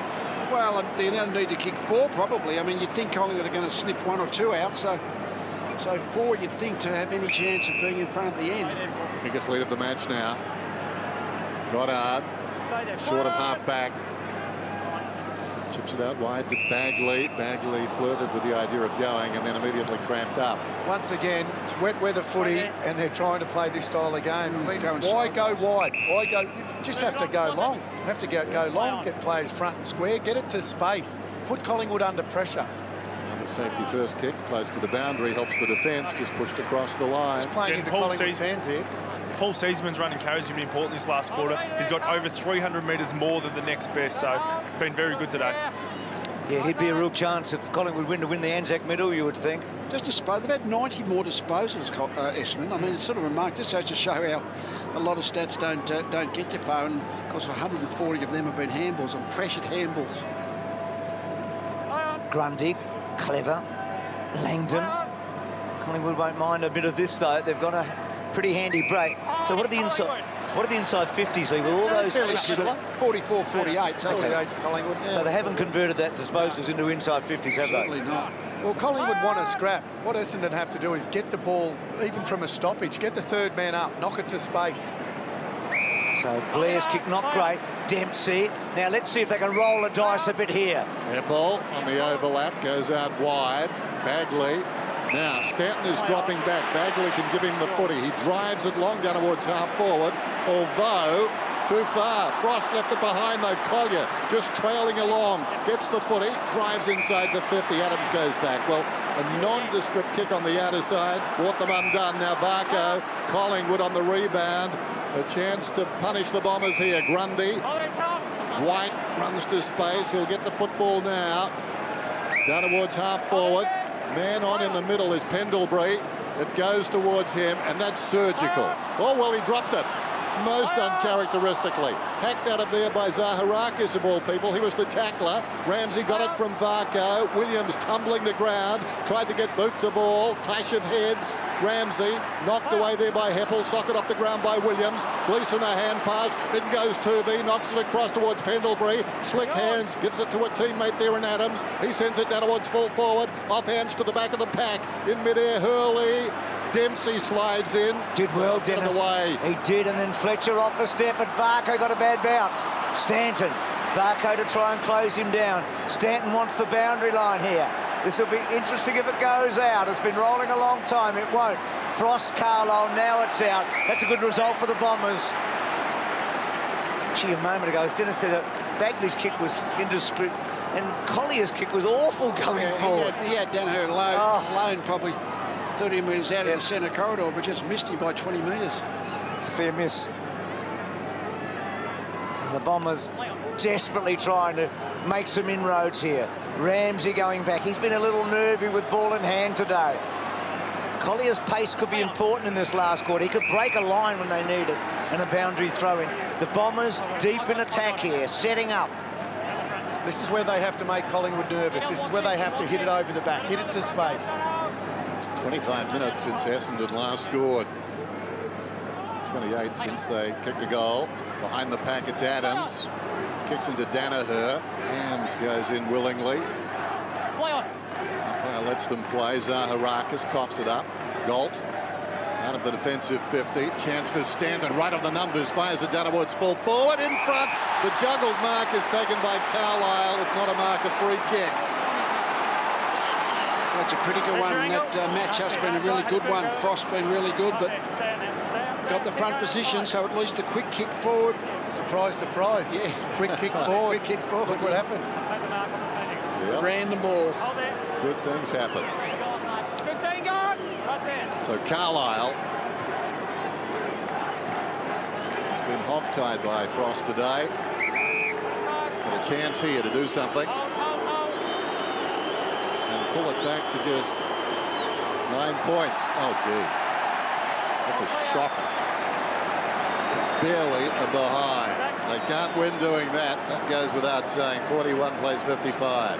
Well, they don't need to kick four, probably. I mean, you'd think Collingwood are going to sniff one or two out, so four you'd think to have any chance of being in front at the end. Biggest lead of the match now. Goddard, short of half-back. Chips it out wide to Bagley. Bagley flirted with the idea of going and then immediately cramped up. Once again, it's wet weather footy and they're trying to play this style of game. Why go wide? Why go? You just have to go long. You have to go long, get players front and square, get it to space, put Collingwood under pressure. Another safety first kick, close to the boundary, helps the defence, just pushed across the line. Just playing into Collingwood's hands here. Paul Seasman's running carries have been important this last quarter. He's got over 300 metres more than the next best, so been very good today. Yeah, he'd be a real chance if Collingwood win to win the Anzac Medal, you would think. Just dispose. They've had 90 more disposals, Essendon. I mean, it's sort of a mark. Just goes to show how a lot of stats don't get you far. And of course, 140 of them have been handballs and pressured handballs. Grundy, clever. Langdon. Collingwood won't mind a bit of this, though. They've got a pretty handy break. So what are the inside 50s, Lee, with all those... Fairly similar. 44, 48. 48 to Collingwood. Yeah. So they haven't converted that disposals into inside 50s, have Certainly they? not. Well, Collingwood want a scrap. What Essendon have to do is get the ball, even from a stoppage, get the third man up, knock it to space. So Blair's kick, not great. Dempsey. Now let's see if they can roll the dice a bit here. Apple on the overlap, goes out wide. Bagley. Now, Stanton is dropping back. Bagley can give him the footy. He drives it long down towards half forward, although too far. Frost left it behind, though. Collier just trailing along. Gets the footy, drives inside the 50. Adams goes back. Well, a nondescript kick on the outer side brought them undone. Now Varco, Collingwood on the rebound. A chance to punish the Bombers here. Grundy. White runs to space. He'll get the football now. Down towards half forward. Man on in the middle is Pendlebury. It goes towards him, and that's surgical. Oh, well, he dropped it. Most uncharacteristically. Hacked out of there by Zaharakis, of all people. He was the tackler. Ramsey got it from Varco. Williams tumbling the ground. Tried to get boot to ball. Clash of heads. Ramsey knocked away there by Heppel. Socket off the ground by Williams. Gleeson a hand pass. It goes Turvey. Knocks it across towards Pendlebury. Slick hands. Gives it to a teammate there in Adams. He sends it down towards full forward. Off hands to the back of the pack. In midair, Hurley. Dempsey slides in. Did well, Dennis. He did, and then Fletcher off a step, but Varco got a bad bounce. Stanton. Varco to try and close him down. Stanton wants the boundary line here. This will be interesting if it goes out. It's been rolling a long time. It won't. Frost, Carlisle, now it's out. That's a good result for the Bombers. Actually, a moment ago, as Dennis said, Bagley's kick was indiscreet, and Collier's kick was awful going forward. He had Danaher alone probably 30 metres out of the centre corridor, but just missed him by 20 metres. It's a fair miss. So the Bombers desperately trying to make some inroads here. Ramsey going back. He's been a little nervy with ball in hand today. Collier's pace could be important in this last quarter. He could break a line when they need it, and a boundary throw-in. The Bombers deep in attack here, setting up. This is where they have to make Collingwood nervous. This is where they have to hit it over the back, hit it to space. 25 minutes since Essendon last scored. 28 since they kicked a goal. Behind the pack, it's Adams. Kicks into Danaher. Hams goes in willingly. Umpire lets them play. Zaharakis cops it up. Galt out of the defensive 50. Chance for Stanton. Right on the numbers. Fires it down towards full forward. In front. The juggled mark is taken by Carlisle. If not a mark, a free kick. That's a critical one. That match-up's been a really good one. Frost's been really good, but got the front position, so at least a quick kick forward. Surprise, surprise. Yeah. Quick kick forward. Quick kick forward. Look what happens. Yep. Random ball. Good things happen. So Carlisle has been hog-tied by Frost today. Got a chance here to do something. Pull it back to just 9 points. Oh, gee. That's a shocker. Barely a behind. They can't win doing that. That goes without saying. 41 plays 55.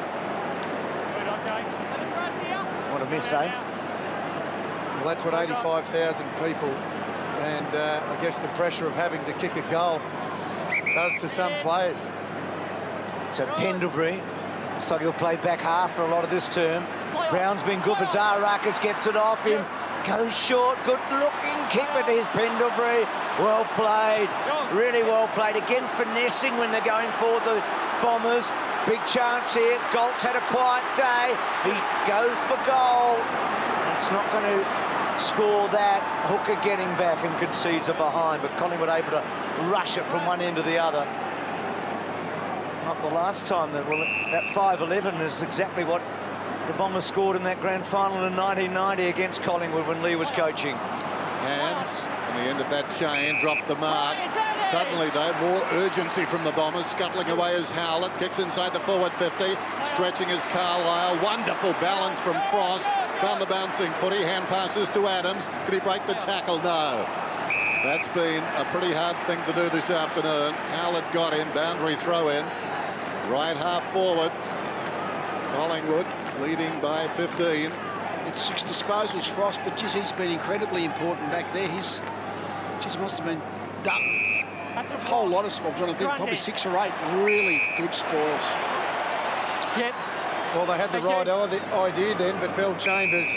What a miss, eh? Well, that's what 85,000 people, and I guess the pressure of having to kick a goal does to some players. So Pendlebury. Looks like he'll play back half for a lot of this term. Brown's been good, but Zaharakis gets it off him. Goes short, good-looking kick, but there's Pendlebury. Well played, really well played. Again, finessing when they're going for the Bombers. Big chance here. Galt's had a quiet day. He goes for goal. It's not going to score that. Hooker getting back and concedes a behind, but Collingwood able to rush it from one end to the other. Not the last time that, well, that 5-11 is exactly what the Bombers scored in that grand final in 1990 against Collingwood when Lee was coaching. Hams, on the end of that chain, dropped the mark. Suddenly, though, more urgency from the Bombers. Scuttling away as Howlett. Kicks inside the forward 50. Stretching as Carlisle. Wonderful balance from Frost. Found the bouncing footy. Hand passes to Adams. Could he break the tackle? No. That's been a pretty hard thing to do this afternoon. Howlett got him. Boundary throw in. Right half forward. Collingwood leading by 15. It's 6 disposals, Frost, but geez, he's been incredibly important back there. He's must have been done a whole lot of spoils. I think probably 6 or 8 really good spoils. Yep. Well, they had the right idea then, but Bell Chambers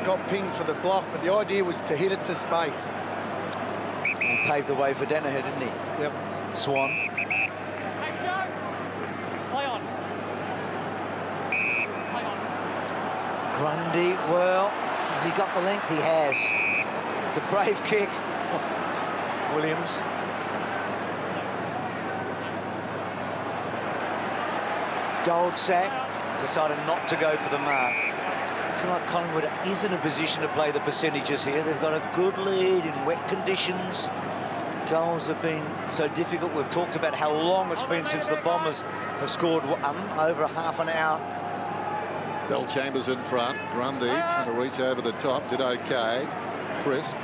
got pinged for the block, but the idea was to hit it to space. He paved the way for Danaher, didn't he? Yep. Swan. Play on. Play on. Grundy, well, has he got the length? He has. It's a brave kick. Williams. Goldsack decided not to go for the mark. I feel like Collingwood is in a position to play the percentages here. They've got a good lead in wet conditions. Goals have been so difficult. We've talked about how long it's been since the Bombers have scored over a half an hour. Bell Chambers in front. Grundy trying to reach over the top. Did OK. Crisp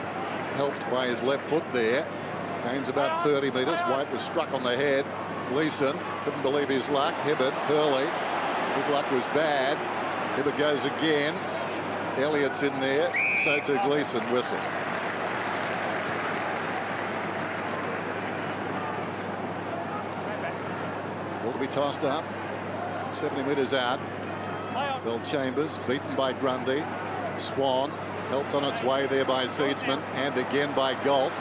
helped by his left foot there. Gains about 30 metres. White was struck on the head. Gleeson couldn't believe his luck. Hibbert, Hurley. His luck was bad. Hibbert goes again. Elliott's in there. So to Gleeson. Whistle. Ball to be tossed up. 70 metres out. Bell Chambers beaten by Grundy. Swan helped on its way there by Seedsman and again by Galt.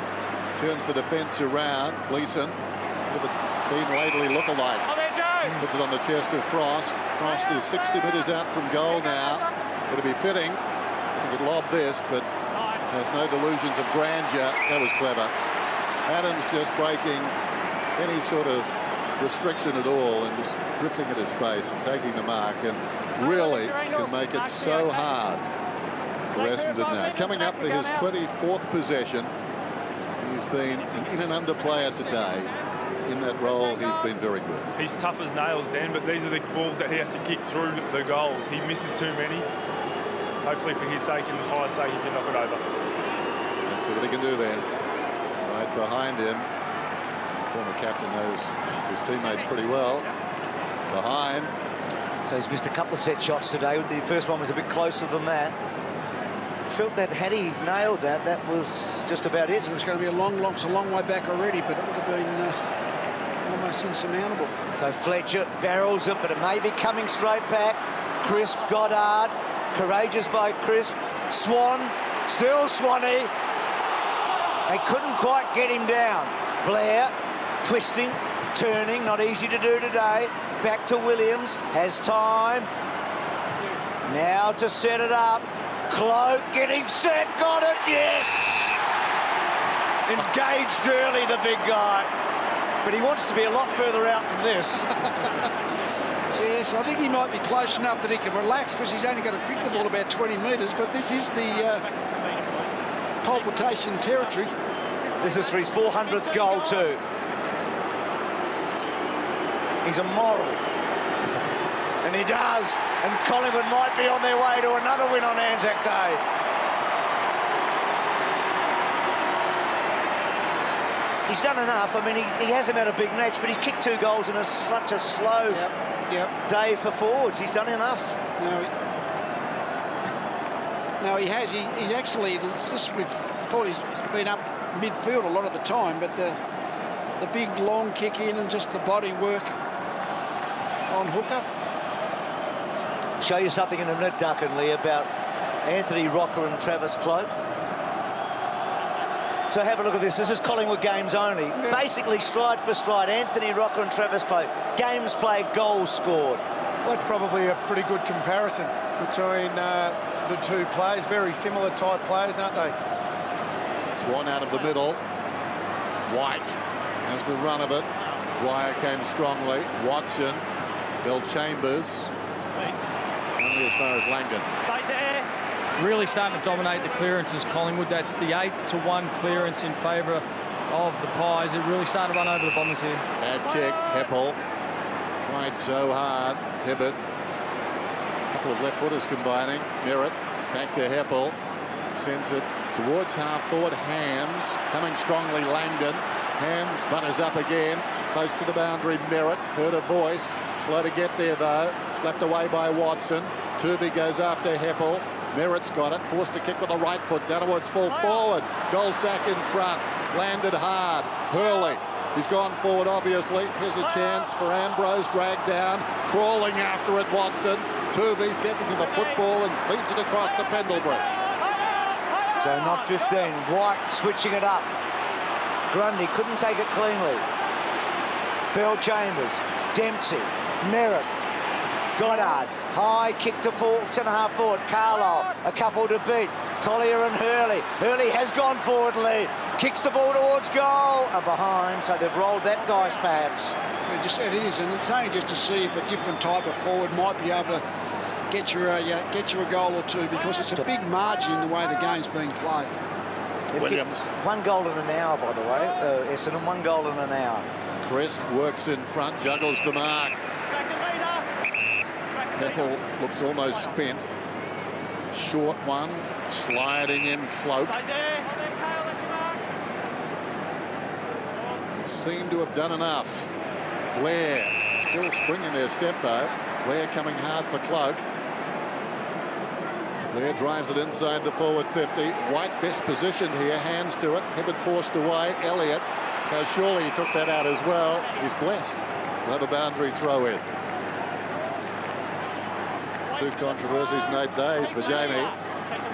Turns the defence around. Gleeson with a Dean Laidley lookalike. Puts it on the chest of Frost. Frost is 60 metres out from goal now. It'll be fitting if he could lob this, but has no delusions of grandeur. That was clever. Adams just breaking any sort of restriction at all and just drifting into space and taking the mark, and really can make it so hard for Essendon now. Coming up to his 24th possession. He's been an in and under player today. In that role, he's been very good. He's tough as nails, Dan, but these are the balls that he has to kick through the goals. He misses too many. Hopefully for his sake and the Pies' sake, he can knock it over. Let's see what he can do then. Right behind him. The former captain knows his teammates pretty well. Behind. So he's missed a couple of set shots today. The first one was a bit closer than that. Felt that had he nailed that, that was just about it. It was going to be a long way back already, but it would have been almost insurmountable. So Fletcher barrels it, but it may be coming straight back. Crisp, Goddard, courageous by Crisp. Swan, still Swanee. They couldn't quite get him down. Blair, twisting, turning, not easy to do today. Back to Williams, has time. Now to set it up. Cloak getting set, got it, yes! Engaged early, the big guy. But he wants to be a lot further out than this. Yes, I think he might be close enough that he can relax because he's only going to pick the ball about 20 metres, but this is the palpitation territory. This is for his 400th goal too. He's a moral. And he does. And Collingwood might be on their way to another win on Anzac Day. He's done enough. I mean, he hasn't had a big match, but he's kicked 2 goals in such a slow day for forwards. He's done enough. No, he has. He actually, we've thought he's been up midfield a lot of the time, but the big long kick in and just the body work on hookup. Show you something in a minute, Duncan Lee, about Anthony Rocker and Travis Cloak. So have a look at this. This is Collingwood games only. Yeah. Basically, stride for stride, Anthony Rocker and Travis Cloak. Games played, goals scored. Well, that's probably a pretty good comparison between the two players. Very similar type players, aren't they? Swan out of the middle. White has the run of it. Dwyer came strongly. Watson, Bell Chambers. Only as far as Langdon. Stay there. Really starting to dominate the clearances, Collingwood. That's the 8-1 clearance in favour of the Pies. They're really starting to run over the Bombers here. Bad kick. Heppel tried so hard. Hibbert. A couple of left footers combining. Merritt back to Heppel. Sends it towards half forward. Hams coming strongly. Langdon. Hams butters up again. Close to the boundary, Merritt. Heard a voice. Slow to get there, though. Slapped away by Watson. Turvey goes after Heppel. Merritt's got it. Forced to kick with the right foot. Downwards, fall forward. Goal-sack in front. Landed hard. Hurley. He's gone forward, obviously. Here's a chance for Ambrose. Dragged down. Crawling after it, Watson. Turvey's getting to the football and beats it across to Pendlebury. So not 15. White switching it up. Grundy couldn't take it cleanly. Bell Chambers. Dempsey. Merritt. Goddard. High kick to centre-half forward. Carlisle. A couple to beat. Collier and Hurley. Hurley has gone forward, Lee. Kicks the ball towards goal. A behind, so they've rolled that dice, perhaps. It is, and it's only just to see if a different type of forward might be able to get you a goal or two, because it's a big margin in the way the game's being played. Williams. 1 goal in an hour, by the way. Essendon, 1 goal in an hour. Crisp works in front, juggles the mark. Heppel looks almost spent. Short one, sliding in Cloak. They seem to have done enough. Blair still springing their step, though. Blair coming hard for Cloak. Blair drives it inside the forward 50. White best positioned here, hands to it. Hibbert forced away. Elliott. Now surely he took that out as well. He's blessed. We'll have a boundary throw in. 2 controversies in 8 days for Jamie.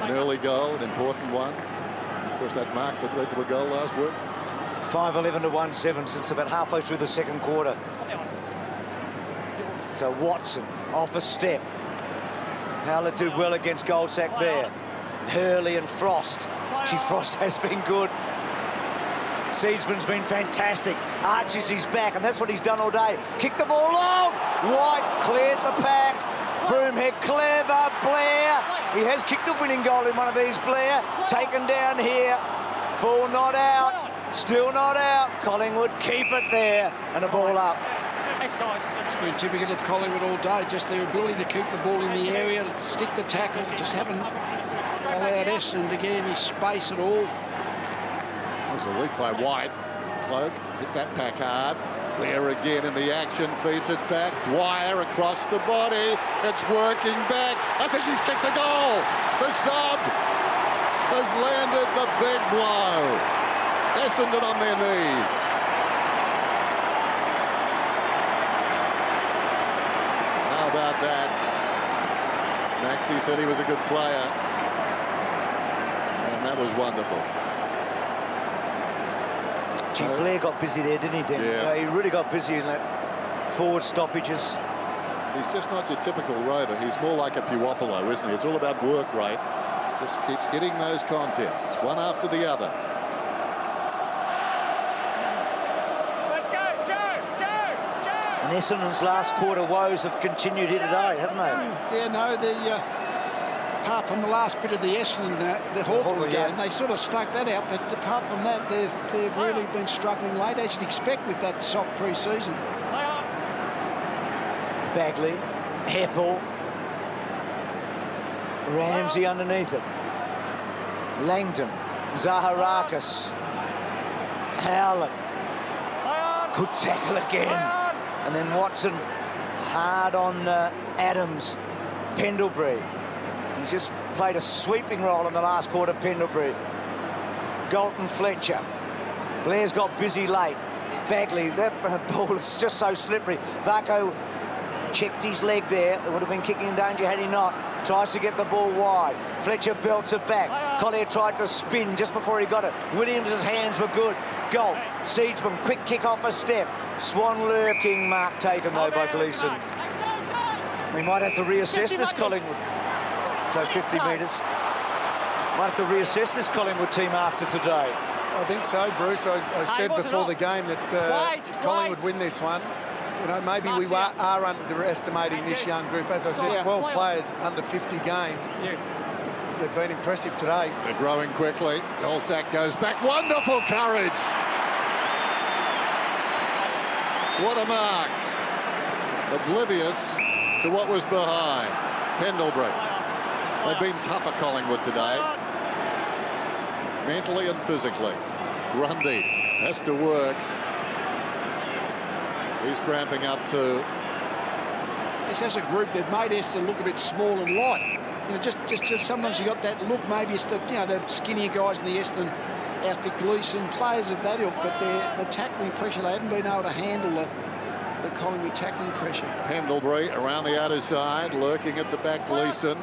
An early goal, an important one. And of course, that mark that led to a goal last week. 5-11 to 1-7 since about halfway through the second quarter. So Watson off a step. Howlett did well against Goldsack there. Hurley and Frost. Frost has been good. Seedsman's been fantastic. Archie's his back, and that's what he's done all day. Kick the ball long. White cleared the pack. Broomhead clever. Blair. He has kicked the winning goal in one of these, Blair. Taken down here. Ball not out. Still not out. Collingwood keep it there. And a ball up. It's been typical of Collingwood all day, just their ability to keep the ball in the area, stick the tackle, just haven't allowed Essendon to get any space at all. There's a leap by White. Cloak hit that pack hard. Blair again in the action, feeds it back. Dwyer across the body. It's working back. I think he's kicked the goal. The sub has landed the big blow. Essendon on their knees. How about that? Maxey said he was a good player. And that was wonderful. Gee, Blair got busy there, didn't he, Dan? Yeah. He really got busy in that forward stoppages. He's just not your typical rover. He's more like a Puopolo, isn't he? It's all about work rate. Just keeps hitting those contests, one after the other. And Essendon's last quarter woes have continued here today, haven't they? Yeah, no, apart from the last bit of the Essendon, the Hawthorn game, they sort of stuck that out. But apart from that, they've really been struggling late, as you'd expect with that soft pre-season. Bagley, Heppel, Ramsey underneath it. Langdon, Zaharakis, Howlett. Good tackle again. And then Watson hard on Adams. Pendlebury. He's just played a sweeping role in the last quarter, Pendlebury. Galton Fletcher. Blair's got busy late. Bagley, that ball is just so slippery. Varco checked his leg there. It would have been kicking in danger had he not. Tries to get the ball wide. Fletcher belts it back. Collier tried to spin just before he got it. Williams' hands were good. Goal. Seedsman, quick kick off a step. Swan lurking, mark taken though by Gleeson. We might have to reassess this Collingwood. So 50 metres. Might have to reassess this Collingwood team after today. I think so, Bruce. I said before the game that if Collingwood win this one, you know, maybe we are underestimating this young group. As I said, 12 players under 50 games. They've been impressive today. They're growing quickly. Goldsack goes back. Wonderful courage. What a mark. Oblivious to what was behind. Pendlebury. They've been tough at Collingwood today. Mentally and physically. Grundy has to work. He's cramping up too. Just as a group, they've made Essendon look a bit small and light. You know, just sometimes you got that look. Maybe it's the the skinnier guys in the Essendon outfit, Gleeson, players of that ilk, but the tackling pressure, they haven't been able to handle the Collingwood tackling pressure. Pendlebury around the outer side, lurking at the back. Gleeson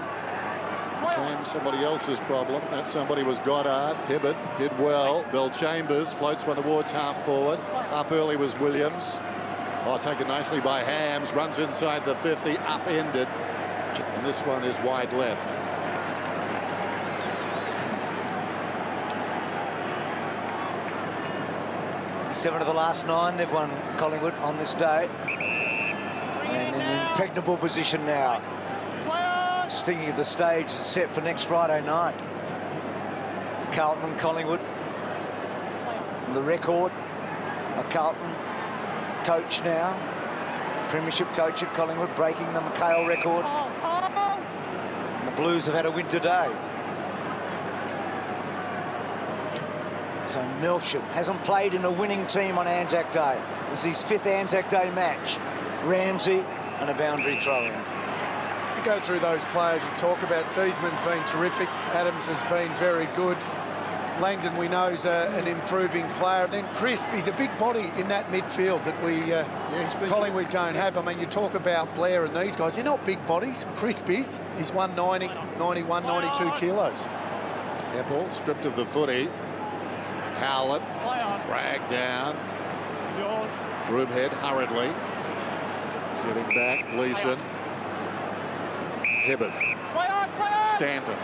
became somebody else's problem. That somebody was Goddard. Hibbert did well. Bell Chambers floats one towards half forward. Up early was Williams. Oh, taken nicely by Hams. Runs inside the 50, upended. And this one is wide left. Seven of the last 9 they've won, Collingwood, on this day. And in an impregnable position now. Just thinking of the stage set for next Friday night. Carlton and Collingwood. The record. A Carlton coach now. Premiership coach at Collingwood, breaking the McHale record. And the Blues have had a win today. So Melsham hasn't played in a winning team on Anzac Day. This is his 5th Anzac Day match. Ramsey and a boundary throw-in. We go through those players we talk about. Seedsman's been terrific. Adams has been very good. Langdon, we know, is an improving player. Then Crisp, he's a big body in that midfield that we Collingwood don't have. I mean, you talk about Blair and these guys, they're not big bodies. Crisp is. He's 190, 91, 92 kilos. Heppel stripped of the footy. Howlett dragged down. Broomhead hurriedly. Getting back, Gleeson. Hibbert. Stanton.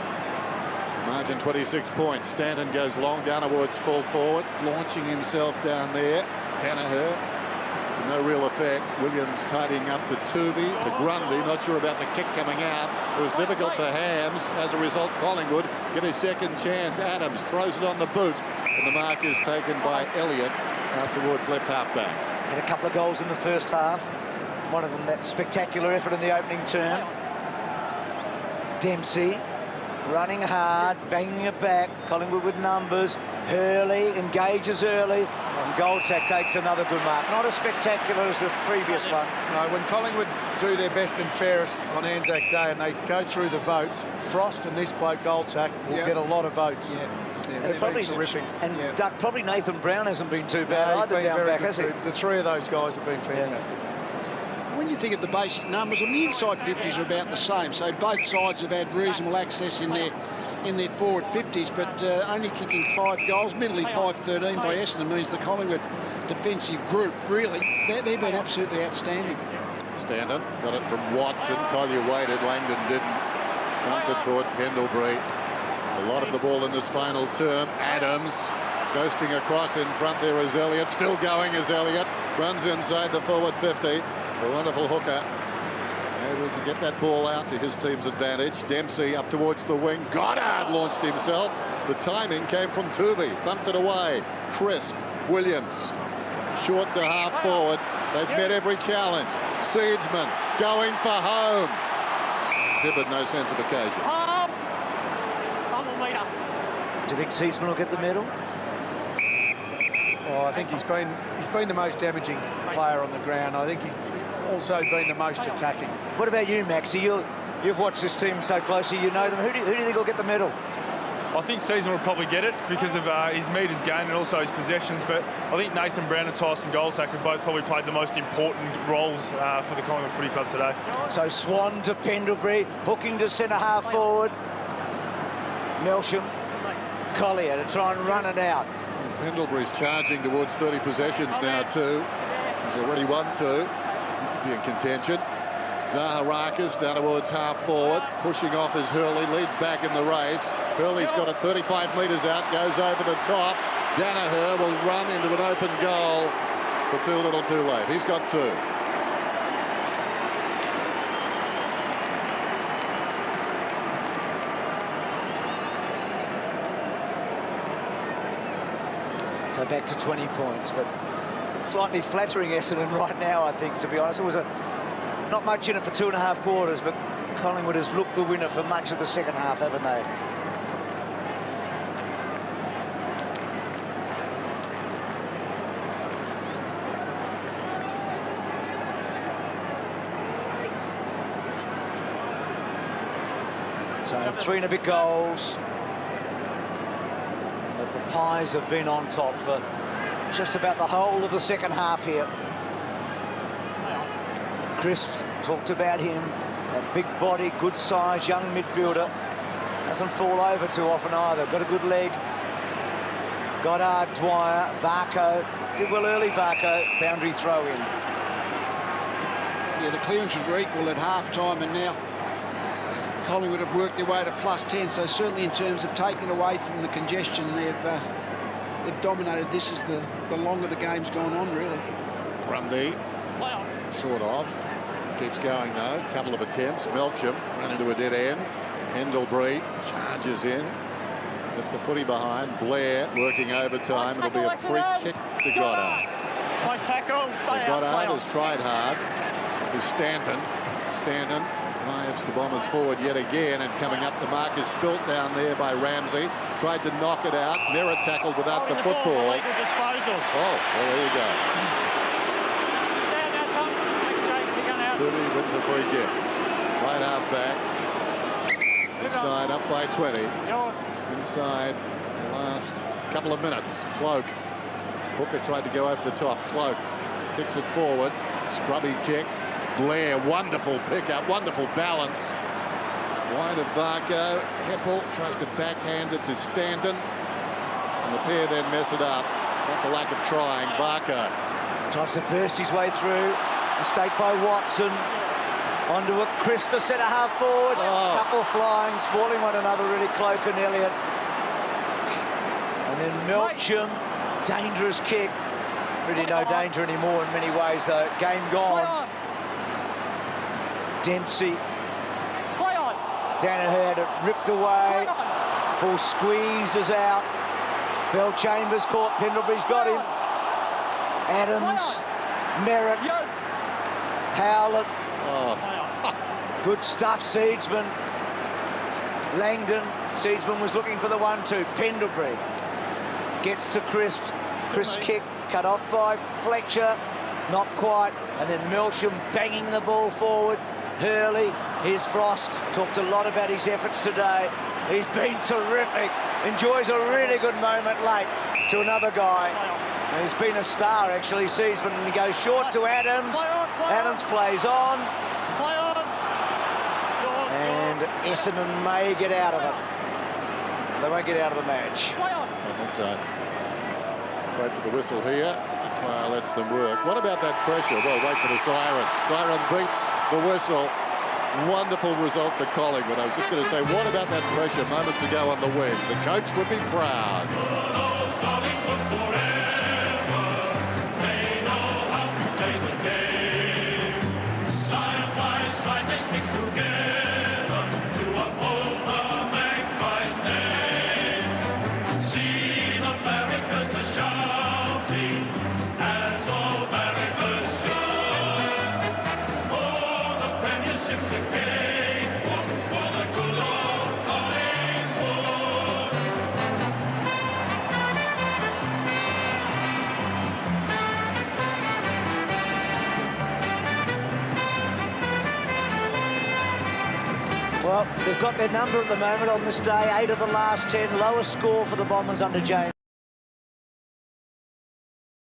Margin 26 points. Stanton goes long down towards full forward, launching himself down there. Danaher, no real effect. Williams tidying up to Tuvey, to Grundy. Not sure about the kick coming out. It was difficult for Hams. As a result, Collingwood get a second chance. Adams throws it on the boot, and the mark is taken by Elliott out towards left half back. Had a couple of goals in the first half. One of them that spectacular effort in the opening term. Dempsey running hard, banging it back. Collingwood with numbers. Hurley engages early. And Goldsack takes another good mark. Not as spectacular as the previous one. No, when Collingwood do their best and fairest on Anzac Day and they go through the votes, Frost and this bloke Goldsack will get a lot of votes. And probably terrific. And Duck, probably Nathan Brown hasn't been too bad either down back, has he? The 3 of those guys have been fantastic. When you think of the basic numbers, on the inside 50s are about the same. So both sides have had reasonable access in their forward 50s, but only kicking 5 goals, middling 5-13 by Essendon means the Collingwood defensive group, really, they've been absolutely outstanding. Stanton got it from Watson. Collier waited, Langdon didn't. Punted forward, Pendlebury. A lot of the ball in this final term. Adams ghosting across in front there is Elliott. Still going as Elliott. Runs inside the forward 50. A wonderful hooker. Able to get that ball out to his team's advantage. Dempsey up towards the wing. Goddard launched himself. The timing came from Tuvey. Bumped it away. Crisp. Williams. Short to half forward. They've met every challenge. Seedsman going for home. Hibbert, no sense of occasion. Do you think Seedsman will get the medal? Oh, I think he's been the most damaging player on the ground. I think he's also been the most attacking. What about you, Maxie? You've watched this team so closely. You know them. Who do you think will get the medal? I think Season will probably get it because of his metres gained and also his possessions. But I think Nathan Brown and Tyson Goldsack have both probably played the most important roles for the Collingwood Footy Club today. So Swan to Pendlebury, hooking to centre half forward. Melsham, Collier to try and run it out. Pendlebury's charging towards 30 possessions now too. He's already won 2. He could be in contention. Zaharakis down towards half forward, pushing off as Hurley leads back in the race. Hurley's got it 35 metres out, goes over the top. Danaher will run into an open goal, but too little too late. He's got 2. So back to 20 points, but slightly flattering Essendon right now, I think, to be honest. It was not much in it for 2.5 quarters, but Collingwood has looked the winner for much of the second half, haven't they? So 3 and a bit goals. But the Pies have been on top for just about the whole of the second half here. Chris talked about him, that big body, good size, young midfielder. Doesn't fall over too often either. Got a good leg. Goddard, Dwyer, Varco. Did well early, Varco. Boundary throw in. Yeah, the clearances were equal at half-time, and now Collingwood have worked their way to +10. So certainly in terms of taking away from the congestion, they've dominated this as the longer the game's gone on, really. Grundy, sort of. Keeps going, though. Couple of attempts. Melcham ran into a dead end. Pendlebury charges in. Left the footy behind. Blair working overtime. It'll be a free kick to Goddard. So Goddard has tried hard to Stanton. Stanton drives the Bombers forward yet again, and coming up the mark is spilt down there by Ramsey. Tried to knock it out. Merritt tackled without the football. Oh, well, there you go. Tooby wins a free kick. Right half back. Inside up by 20. Inside the last couple of minutes. Cloak. Hooker tried to go over the top. Cloak kicks it forward. Scrubby kick. Blair, wonderful pickup, wonderful balance. Wide of Varco. Heppel tries to backhand it to Stanton. And the pair then mess it up. Not for lack of trying. Varco tries to burst his way through. Mistake by Watson. Onto a Chris to centre half forward. Oh. Couple flying, spoiling one another really, Cloak and Elliott. And then Melcham, dangerous kick. Really no danger anymore in many ways though. Game gone. Dempsey. Danaher had it ripped away. Ball squeezes out. Bell Chambers caught. Pendlebury's got him. Adams. Merritt. Howlett. Good stuff, Seedsman. Langdon. Seedsman was looking for the 1-2. Pendlebury gets to Chris. Chris kick cut off by Fletcher. Not quite. And then Melcham banging the ball forward. Hurley. Here's Frost. Talked a lot about his efforts today. He's been terrific. Enjoys a really good moment late to another guy. He's been a star, actually, Seedsman, and he goes short to Adams. Adams plays on. And Essendon may get out of it. They won't get out of the match. I think so. Wait for the whistle here. Clare lets them work. What about that pressure? Well, wait for the siren. Siren beats the whistle. Wonderful result for Collingwood. I was just going to say, what about that pressure moments ago on the wing? The coach would be proud. Well, they've got their number at the moment on this day, 8 of the last 10, lowest score for the Bombers under James.